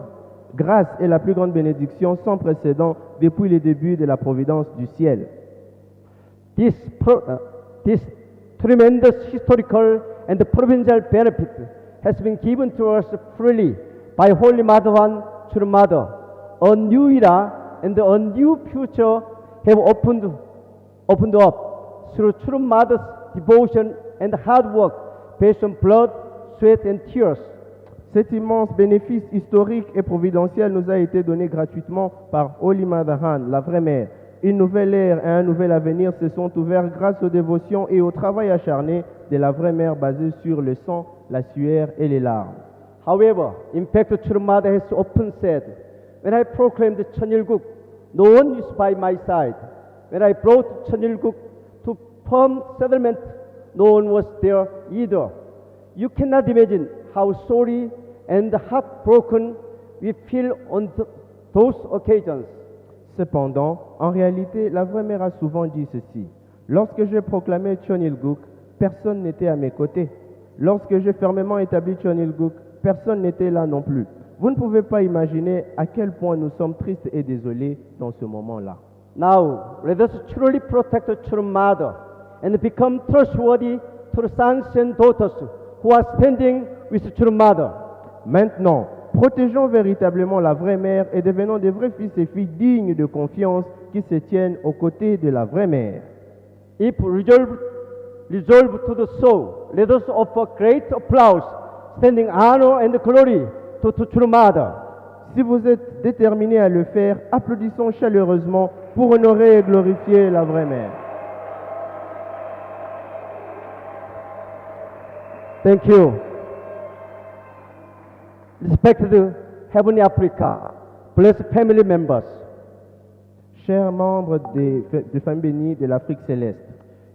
grâce et la plus grande bénédiction sans précédent depuis le début de la providence du ciel. This tremendous historical and provincial benefit has been given to us freely by Holy Mother Han, True Mother. A new era and a new future have opened up through True Mother's devotion and hard work based on blood, sweat and tears. Cet immense bénéfice historique et providentiel nous a été donné gratuitement par Holy Mother Han, la vraie mère. Une nouvelle ère et un nouvel avenir se sont ouverts grâce aux dévotions et au travail acharné de la vraie mère basé sur le sang, la sueur et les larmes. However, in fact, True Mother has often said, when I proclaimed Cheonil-guk, no one is by my side. When I brought Cheonil-guk to firm settlement, no one was there either. You cannot imagine how sorry and heartbroken we feel on those occasions. Cependant, en réalité, la vraie mère a souvent dit ceci. Lorsque j'ai proclamé Cheon Il-guk, personne n'était à mes côtés. Lorsque j'ai fermement établi Cheon Il-guk, personne n'était là non plus. Vous ne pouvez pas imaginer à quel point nous sommes tristes et désolés dans ce moment-là. Now, let us truly protect the True Mother and become trustworthy to the sons and daughters who are standing with the True Mother. Maintenant, protégeons véritablement la vraie mère et devenons des vrais fils et filles dignes de confiance qui se tiennent aux côtés de la vraie mère. If resolved to the soul, let us offer great applause, standing honor and glory to True Mother. Si vous êtes déterminés à le faire, applaudissons chaleureusement pour honorer et glorifier la vraie mère. Thank you. Respected Heavenly Africa, blessed family members, Chers membres des familles bénies de l'Afrique céleste,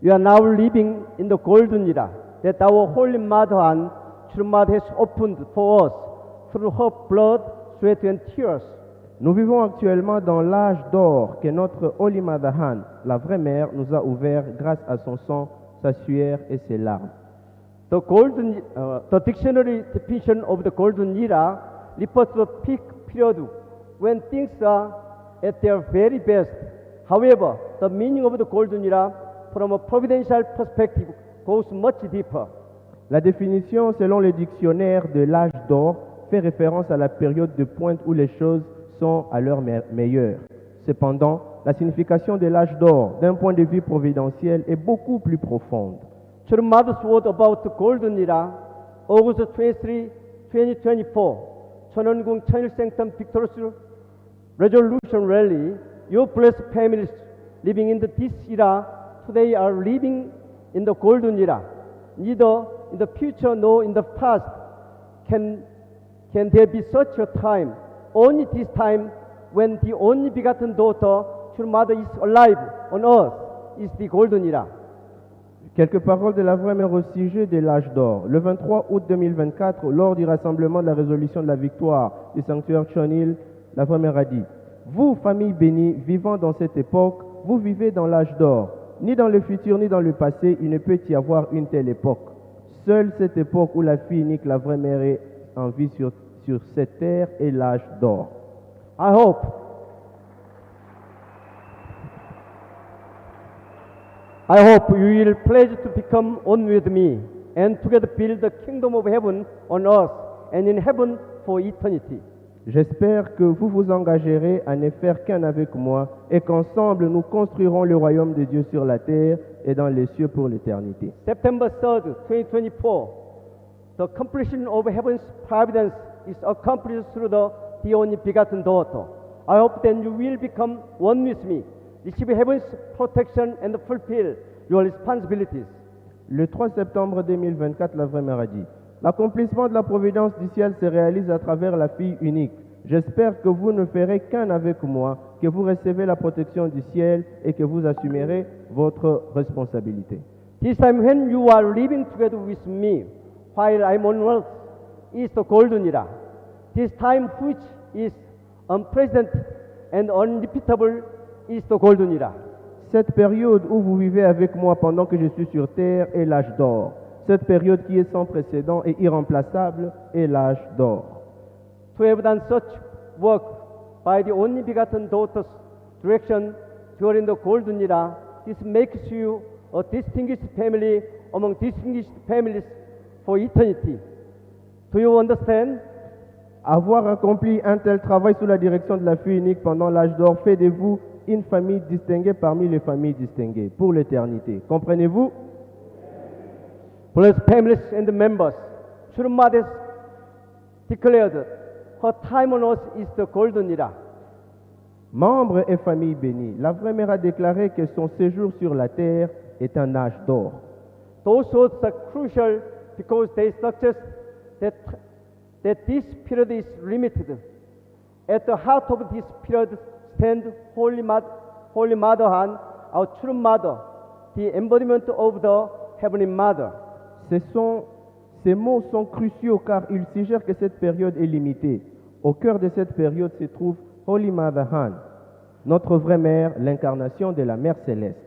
you are now living in the golden era that our Holy Mother and True Mother has opened for us through her blood, sweat and tears. nous vivons actuellement dans l'âge d'or que notre Holy Mother Han, la vraie mère, nous a ouvert grâce à son sang, sa sueur et ses larmes. The dictionary definition of the golden era refers to the peak period when things are at their very best. However, the meaning of the golden era from a providential perspective goes much deeper. La définition selon le dictionnaire de l'âge d'or fait référence à la période de pointe où les choses sont à leur meilleure. Cependant, la signification de l'âge d'or d'un point de vue providentiel est beaucoup plus profonde. True Mother's word about the golden era, August 23, 2024, Cheonwon-gung Cheonil Sanctum Victorious Resolution Rally, your blessed families living in this era today are living in the golden era. Neither in the future nor in the past can there be such a time. Only this time when the only begotten daughter, True Mother, is alive on earth is the golden era. Quelques paroles de la vraie mère au sujet de l'âge d'or. Le 23 août 2024, lors du rassemblement de la résolution de la victoire du sanctuaire Cheonil, la vraie mère a dit « Vous, famille bénie, vivant dans cette époque, vous vivez dans l'âge d'or. Ni dans le futur, ni dans le passé, il ne peut y avoir une telle époque. Seule cette époque où la fille unique, la vraie mère, est en vie sur cette terre est l'âge d'or. » I hope you will pledge to become one with me and together build the kingdom of heaven on earth and in heaven for eternity. J'espère que vous vous engagerez à ne faire qu'un avec moi et qu'ensemble nous construirons le royaume de Dieu sur la terre et dans les cieux pour l'éternité. September 3rd, 2024, the completion of heaven's providence is accomplished through the only begotten daughter. I hope that you will become one with me, receive heaven's protection and fulfill your responsibilities. Le 3 septembre 2024, la vraie mère a dit, l'accomplissement de la providence du ciel se réalise à travers la fille unique. J'espère que vous ne ferez qu'un avec moi, que vous recevez la protection du ciel et que vous assumerez votre responsabilité. This time when you are living together with me, while I'm on earth, is the golden era. This time which is unprecedented and unrepeatable is the golden era. Cette période où vous vivez avec moi pendant que je suis sur terre est l'âge d'or. Cette période qui est sans précédent et irremplaçable est l'âge d'or. To have done such work by the only begotten daughter's direction during the golden era, this makes you a distinguished family among distinguished families for eternity. Do you understand? Avoir accompli un tel travail sous la direction de la fille unique pendant l'âge d'or fait de vous une famille distinguée parmi les familles distinguées pour l'éternité. Comprenez-vous? Blessed families and members, True Mother declared her time on earth is the golden era. Membres et familles bénies, la vraie mère a déclaré que son séjour sur la terre est un âge d'or. Those words are crucial because they suggest that this period is limited. At the heart of this period stands Holy Mother Han, our true mother, the embodiment of the Heavenly Mother. Ces mots sont cruciaux car ils suggèrent que cette période est limitée. Au cœur de cette période se trouve Holy Mother Han, notre vraie mère, l'incarnation de la mère céleste.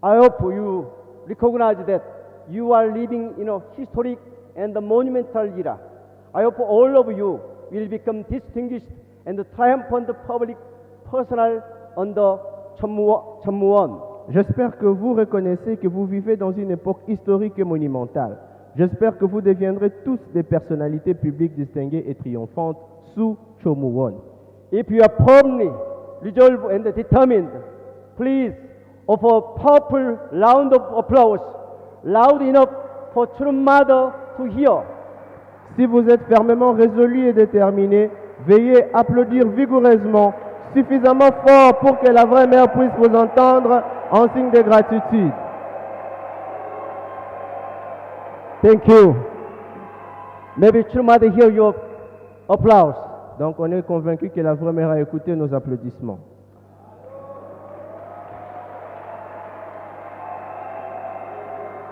I hope you recognize that you are living in a historic and monumental era. I hope all of you will become distinguished and triumphant public personal under Chomwon. J'espère que vous reconnaissez que vous vivez dans une époque historique et monumentale. J'espère que vous deviendrez tous des personnalités publiques distinguées et triomphantes sous Chomwon. If you are firmly resolved and determined, please offer a powerful round of applause, loud enough for True Mother to hear. Si vous êtes fermement résolu et déterminé, veuillez applaudir vigoureusement, suffisamment fort pour que la vraie mère puisse vous entendre en signe de gratitude. Thank you. Maybe True Mother hear your applause. Donc on est convaincu que la vraie mère a écouté nos applaudissements.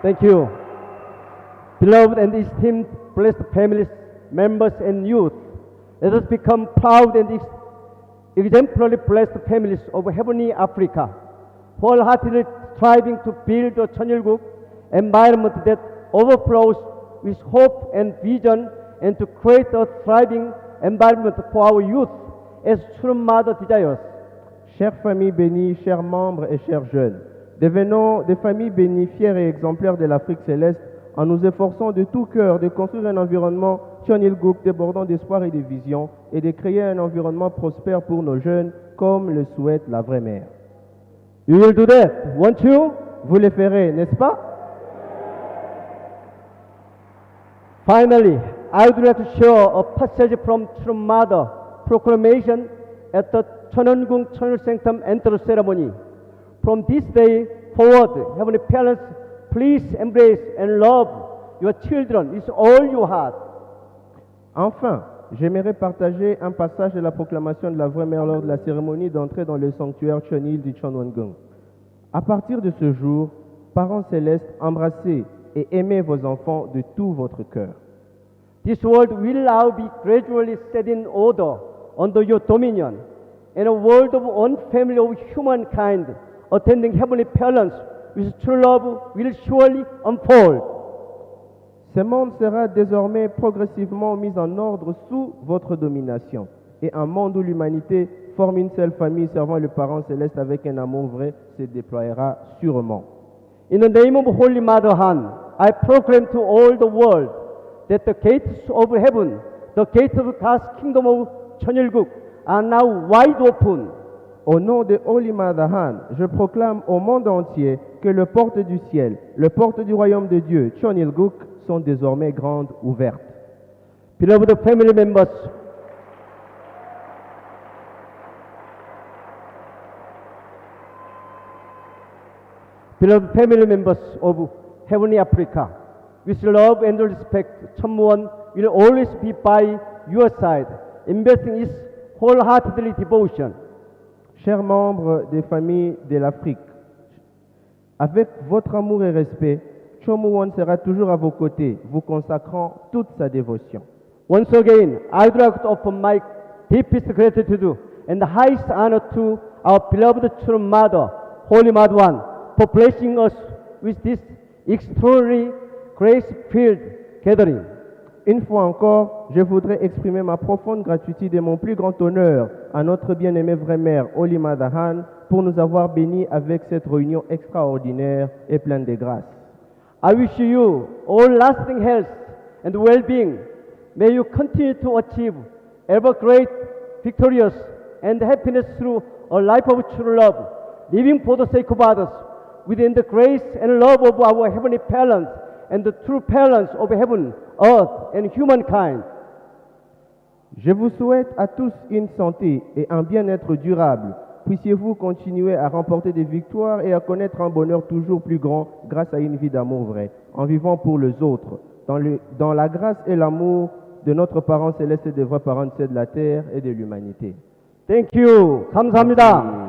Thank you. Beloved and esteemed blessed families, members and youth, let us become proud and exemplary blessed families of heavenly Africa, wholeheartedly striving to build a Cheonilguk environment that overflows with hope and vision and to create a thriving environment for our youth as True Mother desires. Chères familles bénies, chers membres et chers jeunes, devenons des familles bénies, fières et exemplaires de l'Afrique céleste en nous efforçant de tout cœur de construire un environnement Cheonilguk débordant d'espoir et de vision et de créer un environnement prospère pour nos jeunes comme le souhaite la vraie mère. You will do that, won't you? Vous le ferez, n'est-ce pas? Finally, I would like to share a passage from True Mother proclamation at the Cheonilguk Cheonil Sanctum entrance ceremony. From this day forward, Heavenly Parents, please embrace and love your children with all your heart. Enfin, j'aimerais partager un passage de la proclamation de la vraie mère lors de la cérémonie d'entrée dans le sanctuaire Cheonil du Cheonwon-gung. À partir de ce jour, parents célestes, embrassez et aimez vos enfants de tout votre cœur. This world will now be gradually set in order under your dominion, and a world of one family of humankind attending heavenly parents with true love will surely unfold. Ce monde sera désormais progressivement mis en ordre sous votre domination, et un monde où l'humanité forme une seule famille servant le parent céleste avec un amour vrai se déploiera sûrement. In the name of Holy Mother Han, I proclaim to all the world that the gates of heaven, the gates of God's kingdom of Cheonilguk, are now wide open. Au nom de Holy Mother Han, je proclame au monde entier que les portes du ciel, les portes du royaume de Dieu, Cheonilguk, sont désormais grandes ouvertes. Beloved family members, of heavenly Africa. With love and respect, Chomwon will always be by your side, investing its wholeheartedly devotion. Chers membres des familles de l'Afrique, avec votre amour et respect, Chomwon sera toujours à vos côtés, vous consacrant toute sa dévotion. Once again, I would like to offer my deepest gratitude and highest honor to our beloved true Mother, Holy Mother One, for blessing us with this extraordinary grace-filled gathering. Une fois encore, je voudrais exprimer ma profonde gratitude et mon plus grand honneur à notre bien-aimée vraie mère, Holy Mother Han, pour nous avoir bénis avec cette réunion extraordinaire et pleine de grâce. I wish you all lasting health and well-being. May you continue to achieve ever great, victorious, and happiness through a life of true love, living for the sake of others, within the grace and love of our heavenly parents and the true parents of heaven, earth, and humankind. Je vous souhaite à tous une santé et un bien-être durable. Puissiez-vous continuer à remporter des victoires et à connaître un bonheur toujours plus grand grâce à une vie d'amour vrai, en vivant pour les autres, dans la grâce et l'amour de notre parent céleste et des vrais parents de la terre et de l'humanité. Thank you. 감사합니다.